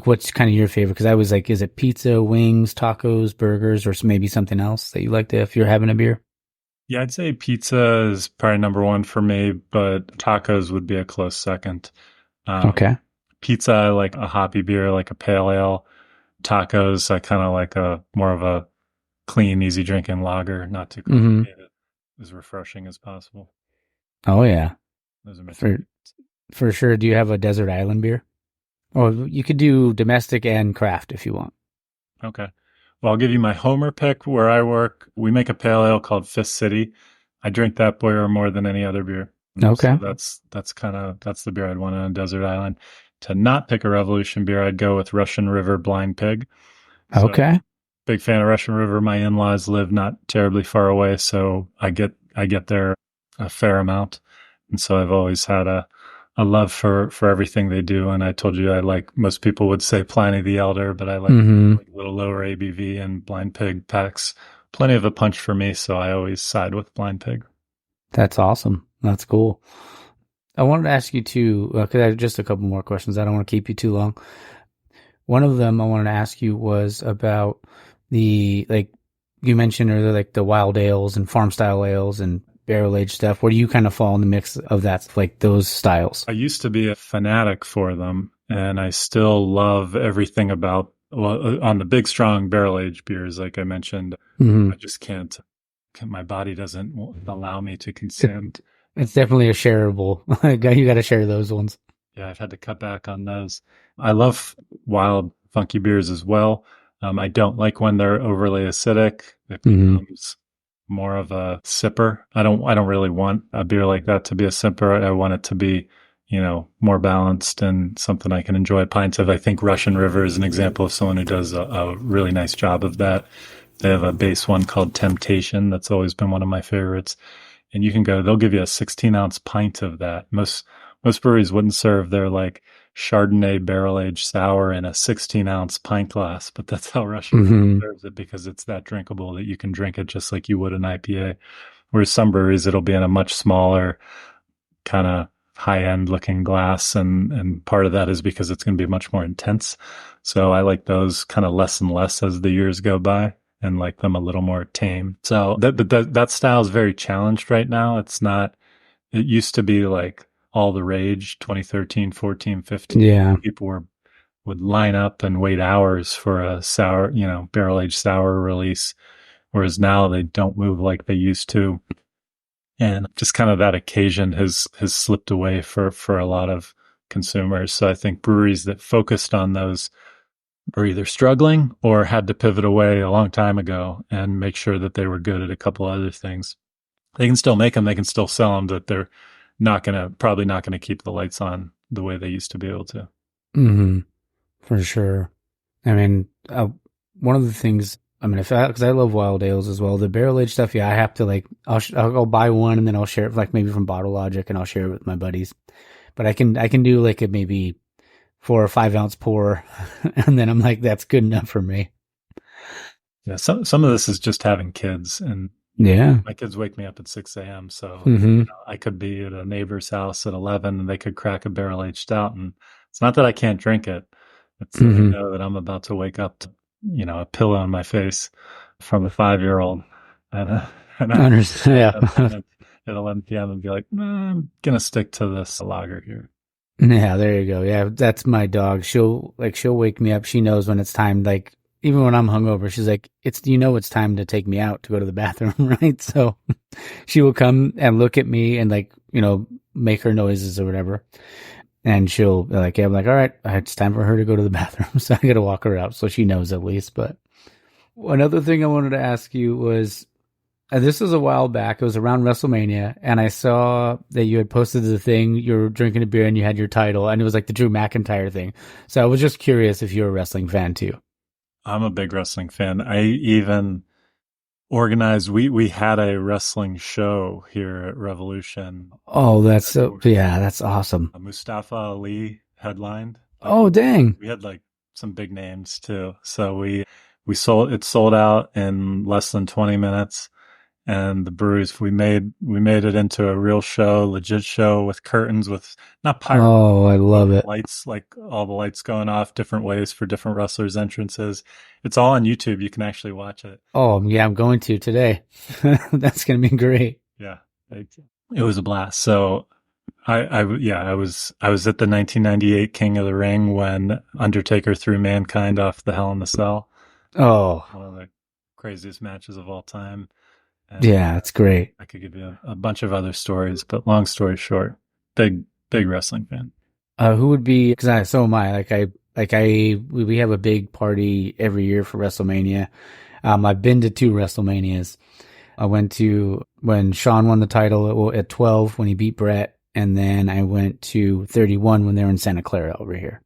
what's kind of your favorite? Because I was like, is it pizza, wings, tacos, burgers, or maybe something else that you like to, if you're having a beer? Yeah, I'd say pizza is probably number one for me, but tacos would be a close second. Okay. Pizza, I like a hoppy beer, like a pale ale. Tacos, I kind of like more of a clean, easy drinking lager, not too complicated, as refreshing as possible. Oh yeah, those are my for sure. Do you have a desert island beer? Or you could do domestic and craft if you want. Okay. Well, I'll give you my homer pick. Where I work, we make a pale ale called Fist City. I drink that beer more than any other beer. Okay. So that's the beer I'd want on a desert island. To not pick a Revolution beer, I'd go with Russian River Blind Pig. So, okay. Big fan of Russian River. My in-laws live not terribly far away, so I get there a fair amount. And so I've always had a love for everything they do. And I told you I like, most people would say Pliny the Elder, but I like a little lower ABV, and Blind Pig packs plenty of a punch for me. So I always side with Blind Pig. That's awesome. That's cool. I wanted to ask you too, because I have just a couple more questions. I don't want to keep you too long. One of them I wanted to ask you was about the, like you mentioned earlier, like the wild ales and farm style ales and barrel aged stuff. Where do you kind of fall in the mix of that, like those styles? I used to be a fanatic for them, and I still love everything about, on the big, strong barrel aged beers, like I mentioned. I just can't, my body doesn't allow me to consume. It's definitely a shareable. You got to share those ones. Yeah, I've had to cut back on those. I love wild, funky beers as well. I don't like when they're overly acidic. It becomes more of a sipper. I don't really want a beer like that to be a sipper. I want it to be more balanced and something I can enjoy pints of. I think Russian River is an example of someone who does a really nice job of that. They have a base one called Temptation. That's always been one of my favorites. And you can go, they'll give you a 16-ounce pint of that. Most breweries wouldn't serve their like Chardonnay barrel-aged sour in a 16-ounce pint glass, but that's how Russian River serves it, because it's that drinkable that you can drink it just like you would an IPA. Whereas some breweries, it'll be in a much smaller kind of high-end looking glass, and part of that is because it's going to be much more intense. So I like those kind of less and less as the years go by, and like them a little more tame. So that style is very challenged right now. It used to be like all the rage, 2013, 14, 15. Yeah. People would line up and wait hours for a sour, barrel-aged sour release, whereas now they don't move like they used to. And just kind of that occasion has slipped away for a lot of consumers. So I think breweries that focused on those are either struggling or had to pivot away a long time ago and make sure that they were good at a couple other things. They can still make them, they can still sell them, but they're probably not gonna keep the lights on the way they used to be able to. Mm-hmm. For sure. I mean, one of the things, because I love wild ales as well. The barrel aged stuff, yeah, I have to I'll go buy one and then I'll share it, like maybe from Bottle Logic, and I'll share it with my buddies. But I can do like a maybe 4 or 5 ounce pour, and then I'm like, that's good enough for me. Yeah, some of this is just having kids, and yeah, my kids wake me up at 6 a.m. So mm-hmm. I could be at a neighbor's house at 11, and they could crack a barrel aged stout, and it's not that I can't drink it. It's that I know that I'm about to wake up to, a pillow on my face from a 5-year-old, and I understand. Yeah. At 11 p.m. and be like, I'm gonna stick to this lager here. Yeah, there you go. Yeah, that's my dog. She'll wake me up. She knows when it's time. Like, even when I'm hungover, she's like, it's time to take me out to go to the bathroom, right? So she will come and look at me and make her noises or whatever. And she'll be like, yeah, I'm like, all right, it's time for her to go to the bathroom. So I got to walk her out so she knows at least. But another thing I wanted to ask you was, this was a while back. It was around WrestleMania, and I saw that you had posted the thing. You were drinking a beer, and you had your title, and it was like the Drew McIntyre thing. So I was just curious if you're a wrestling fan too. I'm a big wrestling fan. I even organized. We had a wrestling show here at Revolution. Oh, that's that's awesome. Mustafa Ali headlined. Oh, dang! We had like some big names too. So we sold out in less than 20 minutes. And the breweries, we made it into a real show, legit show with curtains, with not pyro. Oh, I love it. Lights, like all the lights going off different ways for different wrestlers' entrances. It's all on YouTube. You can actually watch it. Oh yeah, I'm going to today. That's going to be great. Yeah, it was a blast. So I was at the 1998 King of the Ring when Undertaker threw Mankind off the Hell in the Cell. Oh, one of the craziest matches of all time. And yeah, it's great. I could give you a bunch of other stories, but long story short, big wrestling fan. Who would be? Because so am I. We have a big party every year for WrestleMania. I've been to 2 WrestleManias. I went to when Shawn won the title at 12 when he beat Brett, and then I went to 31 when they were in Santa Clara over here,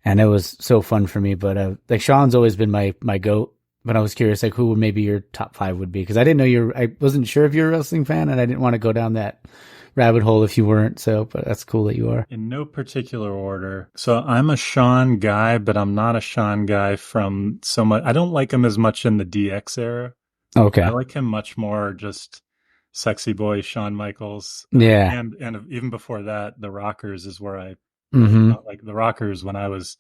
and it was so fun for me. But Shawn's always been my GOAT. But I was curious, who would maybe your top 5 would be? Because I didn't know I wasn't sure if you're a wrestling fan, and I didn't want to go down that rabbit hole if you weren't. So, but that's cool that you are. In no particular order. So I'm a Shawn guy, but I'm not a Shawn guy from so much. I don't like him as much in the DX era. Okay. I like him much more just sexy boy Shawn Michaels. Yeah. And even before that, the Rockers is where I like the Rockers when I was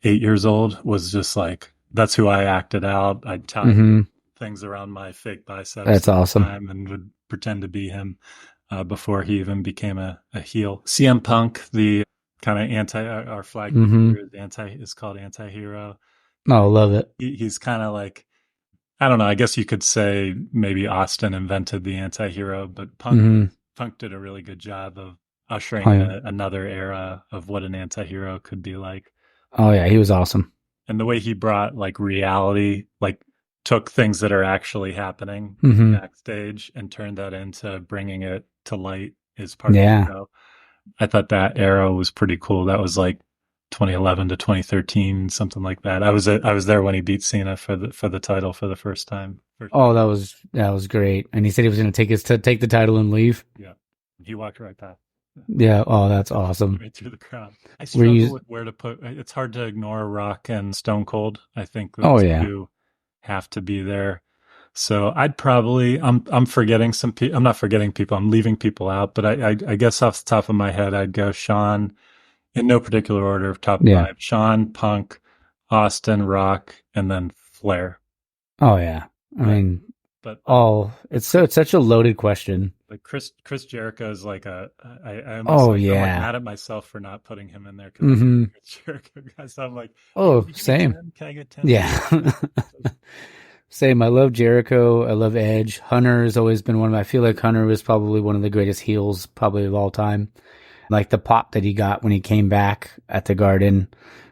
8 years old was just like, that's who I acted out. I'd tie things around my fake biceps. That's awesome. And would pretend to be him before he even became a heel. CM Punk, the kind of our flag is called Anti-Hero. Oh, love it. He's kind of like, I don't know, I guess you could say maybe Austin invented the Anti-Hero, but Punk did a really good job of ushering another era of what an anti-hero could be like. Oh yeah, he was awesome. And the way he brought like reality, like took things that are actually happening backstage and turned that into bringing it to light is part of the show. I thought that era was pretty cool. That was like 2011 to 2013, something like that. I was there when he beat Cena for the title for the first time. Oh, that was great. And he said he was going to take the title and leave. Yeah, he walked right past. Yeah. Oh, that's awesome. Right through the crowd. I struggle with where to put. It's hard to ignore Rock and Stone Cold. I think those two have to be there. So I'd probably I'm forgetting some people. I'm not forgetting people. I'm leaving people out. But I guess off the top of my head, I'd go Shawn in no particular order of top five. Shawn, Punk, Austin, Rock, and then Flair. Oh yeah. I mean, but it's such a loaded question. Like Chris Jericho is like I'm like mad at myself for not putting him in there because Chris Jericho guys. I'm like, same. Can I get 10? Yeah. Same. I love Jericho. I love Edge. Hunter has always been I feel like Hunter was probably one of the greatest heels probably of all time. Like the pop that he got when he came back at the Garden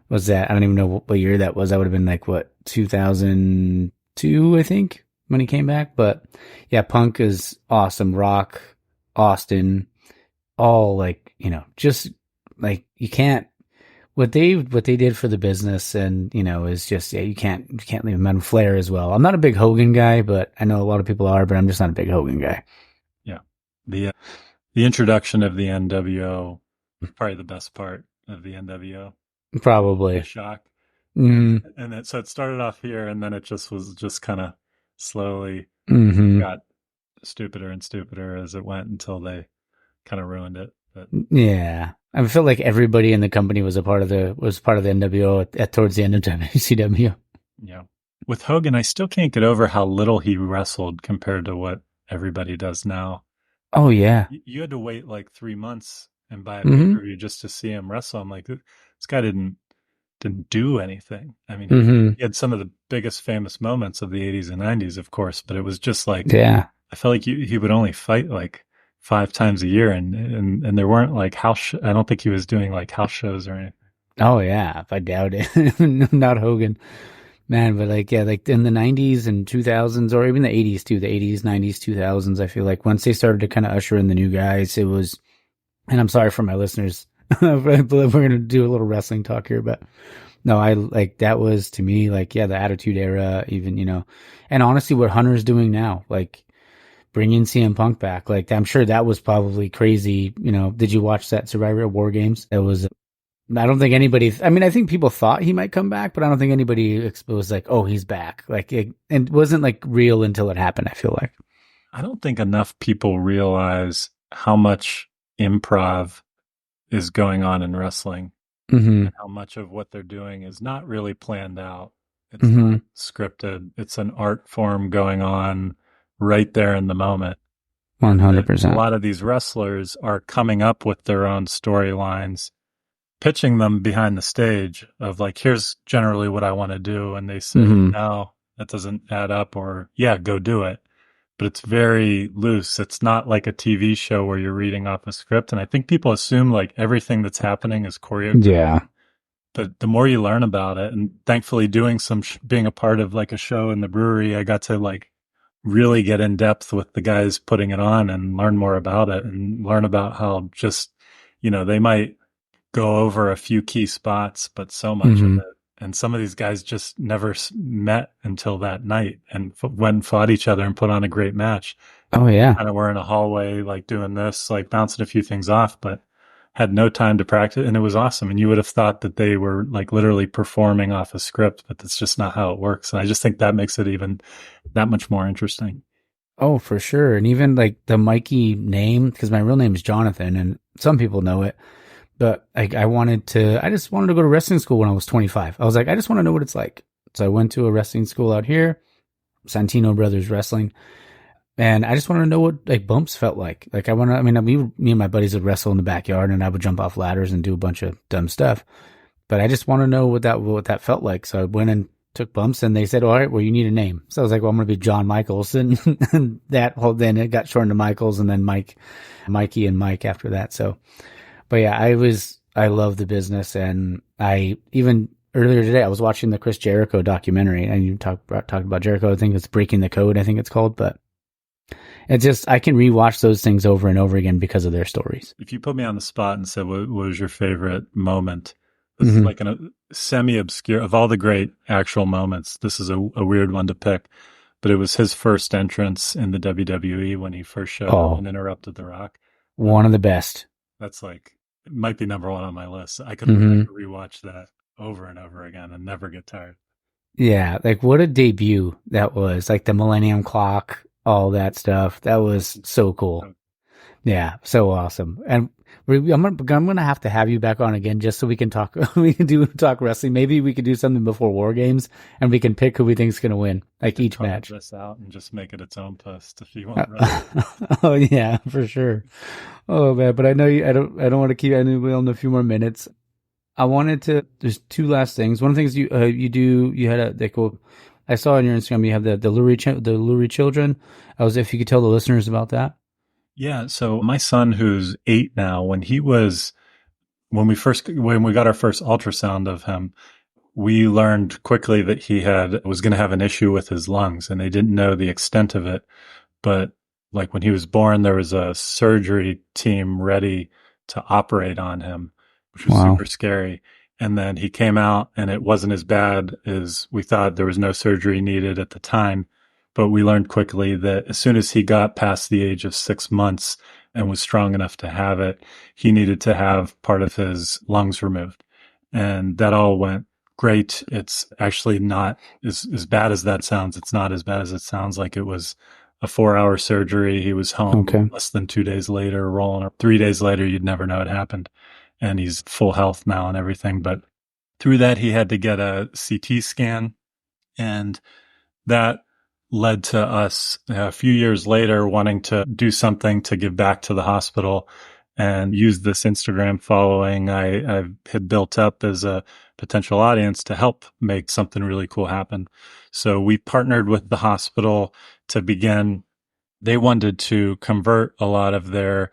was that, I don't even know what year that was. That would have been like 2002, I think, when he came back. But yeah, Punk is awesome. Rock, Austin, all like, just like you can't, what they did for the business and, is just, you can't leave them out. Flair as well. I'm not a big Hogan guy, but I know a lot of people are, but I'm just not a big Hogan guy. Yeah. The introduction of the NWO was probably the best part of the NWO. Probably. The shock. Mm-hmm. And so it started off here, and then it was kind of slowly got stupider and stupider as it went until they kind of ruined it. But yeah, I feel like everybody in the company was part of the NWO towards the end of WCW. Yeah, with Hogan, I still can't get over how little he wrestled compared to what everybody does now. Oh yeah, you had to wait like 3 months and buy a pay-per-view just to see him wrestle. I'm like, this guy didn't do anything. I mean, he had some of the biggest famous moments of the 80s and 90s, of course, but it was just like, I felt like he would only fight like 5 times a year, and there weren't like I don't think he was doing like house shows or anything. Oh yeah, I doubt it. Not Hogan. Man, but like in the 90s and 2000s, or even the 80s too, the 80s, 90s, 2000s, I feel like once they started to kind of usher in the new guys, it was, and I'm sorry for my listeners, we're going to do a little wrestling talk here, but no, I like, that was to me, like, the Attitude Era, even, and honestly, what Hunter's doing now, like bringing CM Punk back, like, I'm sure that was probably crazy. Did you watch that Survivor War Games? It was, I don't think anybody, I think people thought he might come back, but I don't think anybody was like, oh, he's back. Like, it wasn't like real until it happened, I feel like. I don't think enough people realize how much improv is going on in wrestling and how much of what they're doing is not really planned out. It's not scripted. It's an art form going on right there in the moment. 100%. A lot of these wrestlers are coming up with their own storylines, pitching them behind the stage of like, here's generally what I want to do. And they say, no, that doesn't add up, or yeah, go do it. But it's very loose. It's not like a TV show where you're reading off a script. And I think people assume like everything that's happening is choreographed. Yeah. But the more you learn about it, and thankfully doing being a part of like a show in the brewery, I got to like really get in depth with the guys putting it on and learn more about it and learn about how just, they might go over a few key spots, but so much of it. And some of these guys just never met until that night and went and fought each other and put on a great match. Oh, yeah. Kind of were in a hallway, like doing this, like bouncing a few things off, but had no time to practice. And it was awesome. And you would have thought that they were like literally performing off a script, but that's just not how it works. And I just think that makes it even that much more interesting. Oh, for sure. And even like the Mikey name, because my real name is Jonathan and some people know it. But I just wanted to go to wrestling school when I was 25. I was like, I just want to know what it's like. So I went to a wrestling school out here, Santino Brothers Wrestling. And I just wanted to know what like bumps felt like. Like me and my buddies would wrestle in the backyard and I would jump off ladders and do a bunch of dumb stuff. But I just want to know what that felt like. So I went and took bumps and they said, all right, well, you need a name. So I was like, well, I'm going to be John Michaels. And then it got shortened to Michaels and then Mikey and Mike after that. So, but yeah, I love the business. And I even earlier today, I was watching the Chris Jericho documentary and you talked about Jericho. I think it's Breaking the Code. I think it's called, but It's just, I can rewatch those things over and over again because of their stories. If you put me on the spot and said, what was your favorite moment? This is like a semi-obscure, of all the great actual moments, this is a weird one to pick, but it was his first entrance in the WWE when he first showed up and interrupted The Rock. One of the best. That's like, it might be number one on my list. I could rewatch that over and over again and never get tired. Yeah, like what a debut that was. Like the Millennium Clock, all that stuff. That was so cool. Yeah, so awesome. And I'm gonna have to have you back on again just so we can talk. We can talk wrestling. Maybe we could do something before War Games, and we can pick who we think is gonna win, like each match. This out and just make it its own post if you want. Oh yeah, for sure. Oh man, but I know you. I don't want to keep anybody on a few more minutes. I wanted to. There's two last things. One of the things you had I saw on your Instagram you have the Lurie children. I was if you could tell the listeners about that. Yeah. So my son, who's 8 now, when we got our first ultrasound of him, we learned quickly that he was going to have an issue with his lungs, and they didn't know the extent of it. But like when he was born, there was a surgery team ready to operate on him, which was super scary. And then he came out and it wasn't as bad as we thought. There was no surgery needed at the time. But we learned quickly that as soon as he got past the age of 6 months and was strong enough to have it, he needed to have part of his lungs removed. And that all went great. It's actually not as bad as that sounds. It's not as bad as it sounds. Like it was a 4-hour surgery. He was home less than 2 days later, rolling up 3 days later. You'd never know it happened. And he's full health now and everything. But through that, he had to get a CT scan. And that led to us a few years later wanting to do something to give back to the hospital and use this Instagram following I had built up as a potential audience to help make something really cool happen. So we partnered with the hospital to begin. They wanted to convert a lot of their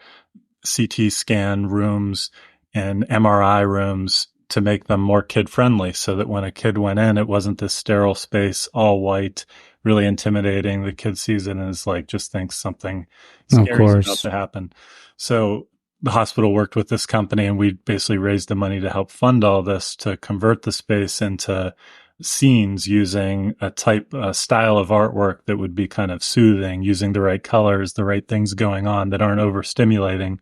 CT scan rooms and MRI rooms to make them more kid-friendly so that when a kid went in, it wasn't this sterile space, all white, really intimidating. The kid sees it and is like, just thinks something scary is about to happen. So the hospital worked with this company and we basically raised the money to help fund all this, to convert the space into scenes using a style of artwork that would be kind of soothing, using the right colors, the right things going on that aren't overstimulating,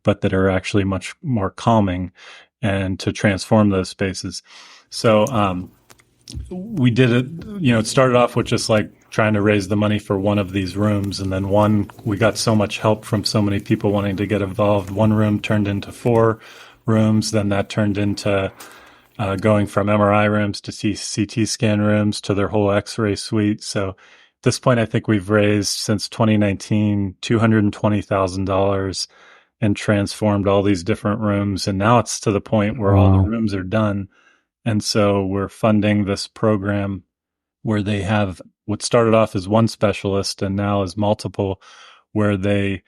but that are actually much more calming, and to transform those spaces. So, we did it, it started off with just like trying to raise the money for one of these rooms. And then we got so much help from so many people wanting to get involved. One room turned into 4 rooms. Then that turned into going from MRI rooms to CT scan rooms to their whole X-ray suite. So at this point, I think we've raised since 2019, $220,000 and transformed all these different rooms. And now it's to the point where all the rooms are done. And so we're funding this program where they have what started off as one specialist and now is multiple, where they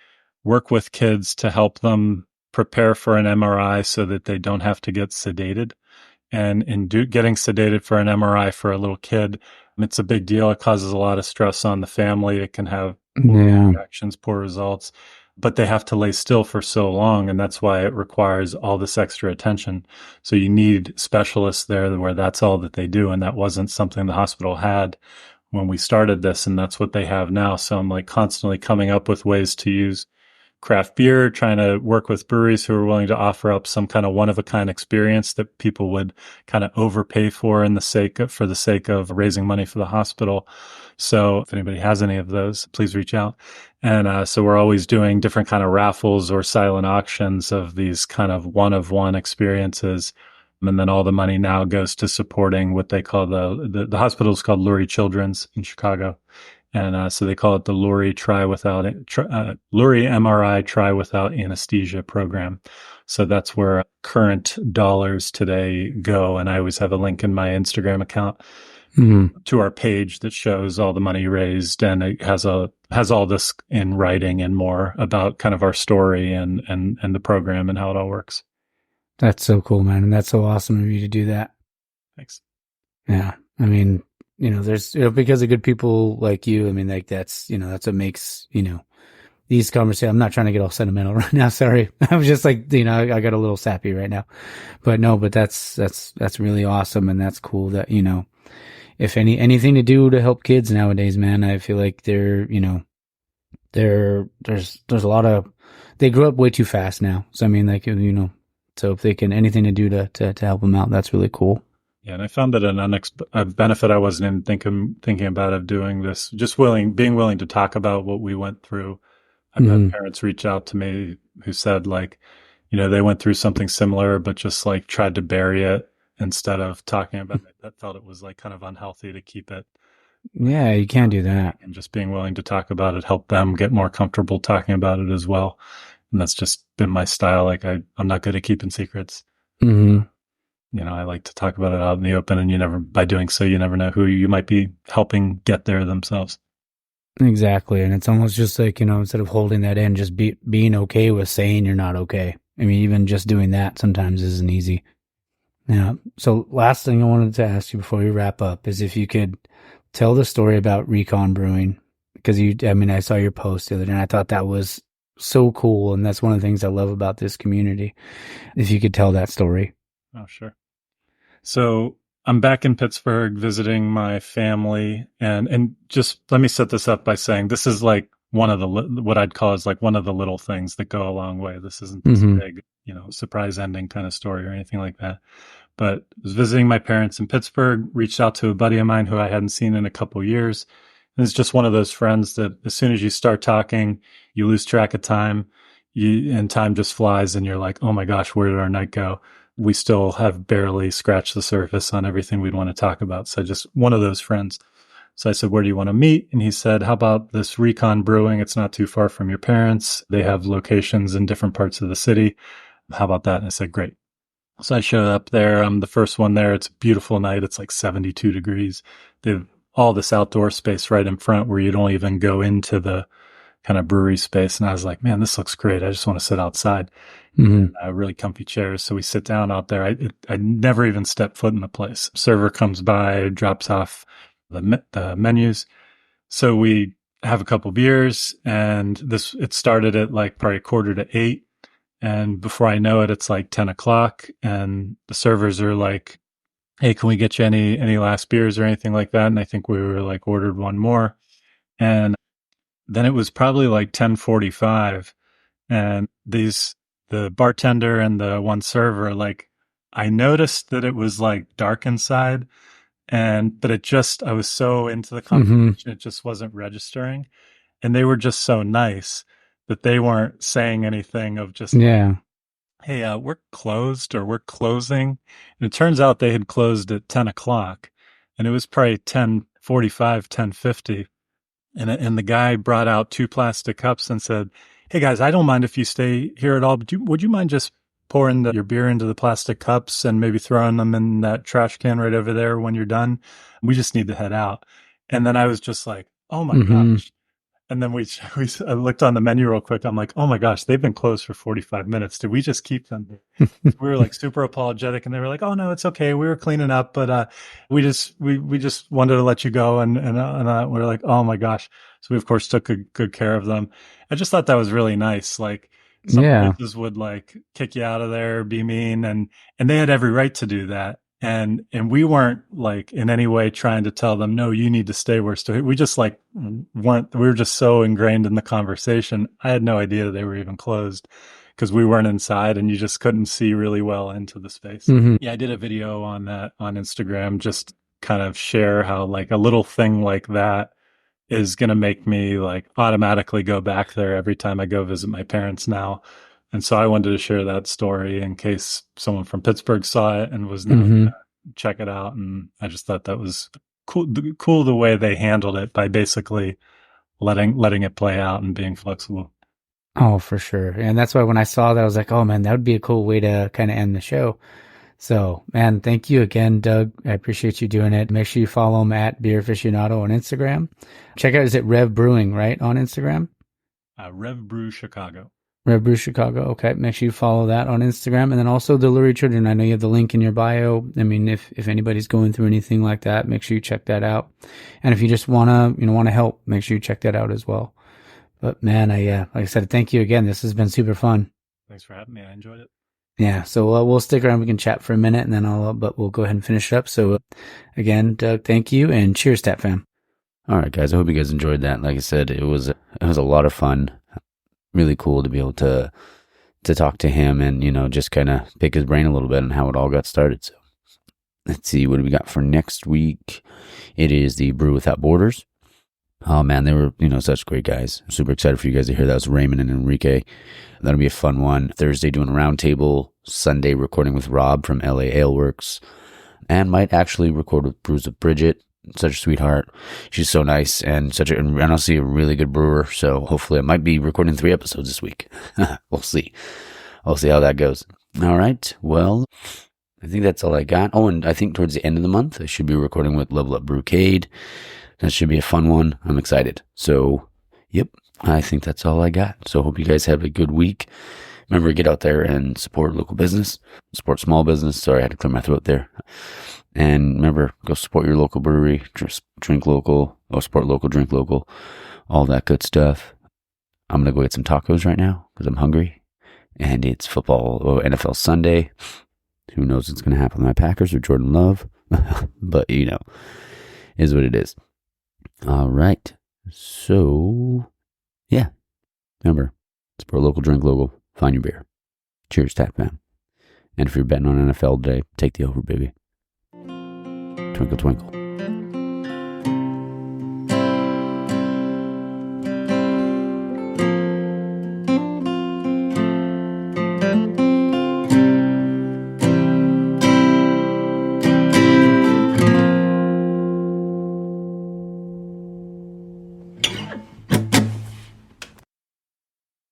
work with kids to help them prepare for an MRI so that they don't have to get sedated. And in getting sedated for an MRI for a little kid, it's a big deal. It causes a lot of stress on the family. It can have poor reactions, poor results. But they have to lay still for so long, and that's why it requires all this extra attention. So you need specialists there where that's all that they do, and that wasn't something the hospital had when we started this, and that's what they have now. So I'm like constantly coming up with ways to use craft beer, trying to work with breweries who are willing to offer up some kind of one-of-a-kind experience that people would kind of overpay for for the sake of raising money for the hospital. So if anybody has any of those, please reach out. And so we're always doing different kind of raffles or silent auctions of these kind of one-of-one experiences. And then all the money now goes to supporting what they call the hospital is called Lurie Children's in Chicago. And so they call it the Lurie Lurie MRI Try Without Anesthesia program. So that's where current dollars today go. And I always have a link in my Instagram account to our page that shows all the money raised, and it has all this in writing and more about kind of our story and the program and how it all works. That's so cool, man. And that's so awesome of you to do that. Thanks. Yeah. I mean, there's, because of good people like you, I mean, like that's what makes, these conversations. I'm not trying to get all sentimental right now. Sorry. I was just like, I got a little sappy right now, but that's really awesome. And that's cool that, if anything to do to help kids nowadays, man, I feel like there's a lot of, they grow up way too fast now. So, I mean, like, so if they can, anything to do to help them out, that's really cool. Yeah, and I found that a benefit I wasn't even thinking about of doing this, just being willing to talk about what we went through. I've had parents reach out to me who said, like, they went through something similar, but just like tried to bury it instead of talking about it. That felt it was like kind of unhealthy to keep it. Yeah, you can't do that. And just being willing to talk about it helped them get more comfortable talking about it as well. And that's just been my style. Like I'm not good at keeping secrets. I like to talk about it out in the open, and by doing so, you never know who you might be helping get there themselves. Exactly. And it's almost just like, instead of holding that in, just being okay with saying you're not okay. I mean, even just doing that sometimes isn't easy. Yeah. So last thing I wanted to ask you before we wrap up is if you could tell the story about Recon Brewing, because I saw your post the other day and I thought that was so cool. And that's one of the things I love about this community. If you could tell that story. Oh, sure. So I'm back in Pittsburgh visiting my family, and just let me set this up by saying this is like one of the, what I'd call is like one of the little things that go a long way. This isn't this big, surprise ending kind of story or anything like that. But I was visiting my parents in Pittsburgh, reached out to a buddy of mine who I hadn't seen in a couple of years. And it's just one of those friends that as soon as you start talking, you lose track of time, and time just flies, and you're like, oh my gosh, where did our night go? We still have barely scratched the surface on everything we'd want to talk about. So just one of those friends. So I said, where do you want to meet? And he said, how about this Recon Brewing? It's not too far from your parents. They have locations in different parts of the city. How about that? And I said, great. So I showed up there. I'm the first one there. It's a beautiful night. It's like 72 degrees. They have all this outdoor space right in front where you don't even go into the kind of brewery space. And I was like, man, this looks great. I just want to sit outside. Really comfy chairs. So we sit down out there. I never even stepped foot in the place. Server comes by, drops off the menus. So we have a couple beers, and it started at like probably 7:45. And before I know it, it's like 10 o'clock, and the servers are like, hey, can we get you any last beers or anything like that? And I think we were like ordered one more. And then it was probably like 10:45, and the bartender and the one server, like, I noticed that it was like dark inside, but I was so into the conversation, it just wasn't registering. And they were just so nice that they weren't saying anything of just, hey, we're closed or we're closing. And it turns out they had closed at 10 o'clock, and it was probably 10:45, 10:50. And the guy brought out 2 plastic cups and said, hey guys, I don't mind if you stay here at all, but would you mind just pouring your beer into the plastic cups and maybe throwing them in that trash can right over there when you're done? We just need to head out. And then I was just like, oh my gosh. And then I looked on the menu real quick. I'm like, oh my gosh, they've been closed for 45 minutes. Did we just keep them? We were like super apologetic, and they were like, oh no, it's okay. We were cleaning up, but we just wanted to let you go. And we're like, oh my gosh. So we of course took good care of them. I just thought that was really nice. Like some places would like kick you out of there, be mean, and they had every right to do that. And we weren't like in any way trying to tell them, no, you need to stay where we just like we were just so ingrained in the conversation. I had no idea they were even closed because we weren't inside, and you just couldn't see really well into the space. Yeah, I did a video on that on Instagram, just kind of share how like a little thing like that is going to make me like automatically go back there every time I go visit my parents now. And so I wanted to share that story in case someone from Pittsburgh saw it and was now going to check it out. And I just thought that was cool the way they handled it by basically letting it play out and being flexible. Oh, for sure. And that's why when I saw that, I was like, oh man, that would be a cool way to kind of end the show. So, man, thank you again, Doug. I appreciate you doing it. Make sure you follow him at Beer Aficionado on Instagram. Check out, is it Rev Brewing, right, on Instagram? Rev Brew Chicago. Rev Brew Chicago. Okay. Make sure you follow that on Instagram. And then also the Lurie Children. I know you have the link in your bio. I mean, if anybody's going through anything like that, make sure you check that out. And if you just want to help, make sure you check that out as well. But man, like I said, thank you again. This has been super fun. Thanks for having me. I enjoyed it. Yeah. So we'll stick around. We can chat for a minute and then but we'll go ahead and finish it up. So again, Doug, thank you and cheers, Tap Fam. All right, guys. I hope you guys enjoyed that. Like I said, it was a lot of fun. Really cool to be able to talk to him and, just kind of pick his brain a little bit on how it all got started. So let's see, what do we got for next week? It is the Brew Without Borders. Oh man, they were, such great guys. I'm super excited for you guys to hear that. It was Raymond and Enrique. That'll be a fun one. Thursday doing a roundtable. Sunday recording with Rob from LA Ale Works. And might actually record with Brews with Bridget. Such a sweetheart. She's so nice and honestly a really good brewer. So hopefully I might be recording 3 episodes this week. We'll see. I'll see how that goes. All right. Well, I think that's all I got. Oh, and I think towards the end of the month, I should be recording with Level Up Brewcade. That should be a fun one. I'm excited. So, yep, I think that's all I got. So hope you guys have a good week. Remember to get out there and support local business, support small business. Sorry, I had to clear my throat there. And remember, go support your local brewery, drink local, support local, drink local, all that good stuff. I'm going to go get some tacos right now because I'm hungry. And it's NFL Sunday. Who knows what's going to happen with my Packers or Jordan Love. But, is what it is. All right. So, yeah. Remember, support local, drink local, find your beer. Cheers, Tap Fam. And if you're betting on NFL today, take the over, baby. Twinkle, twinkle.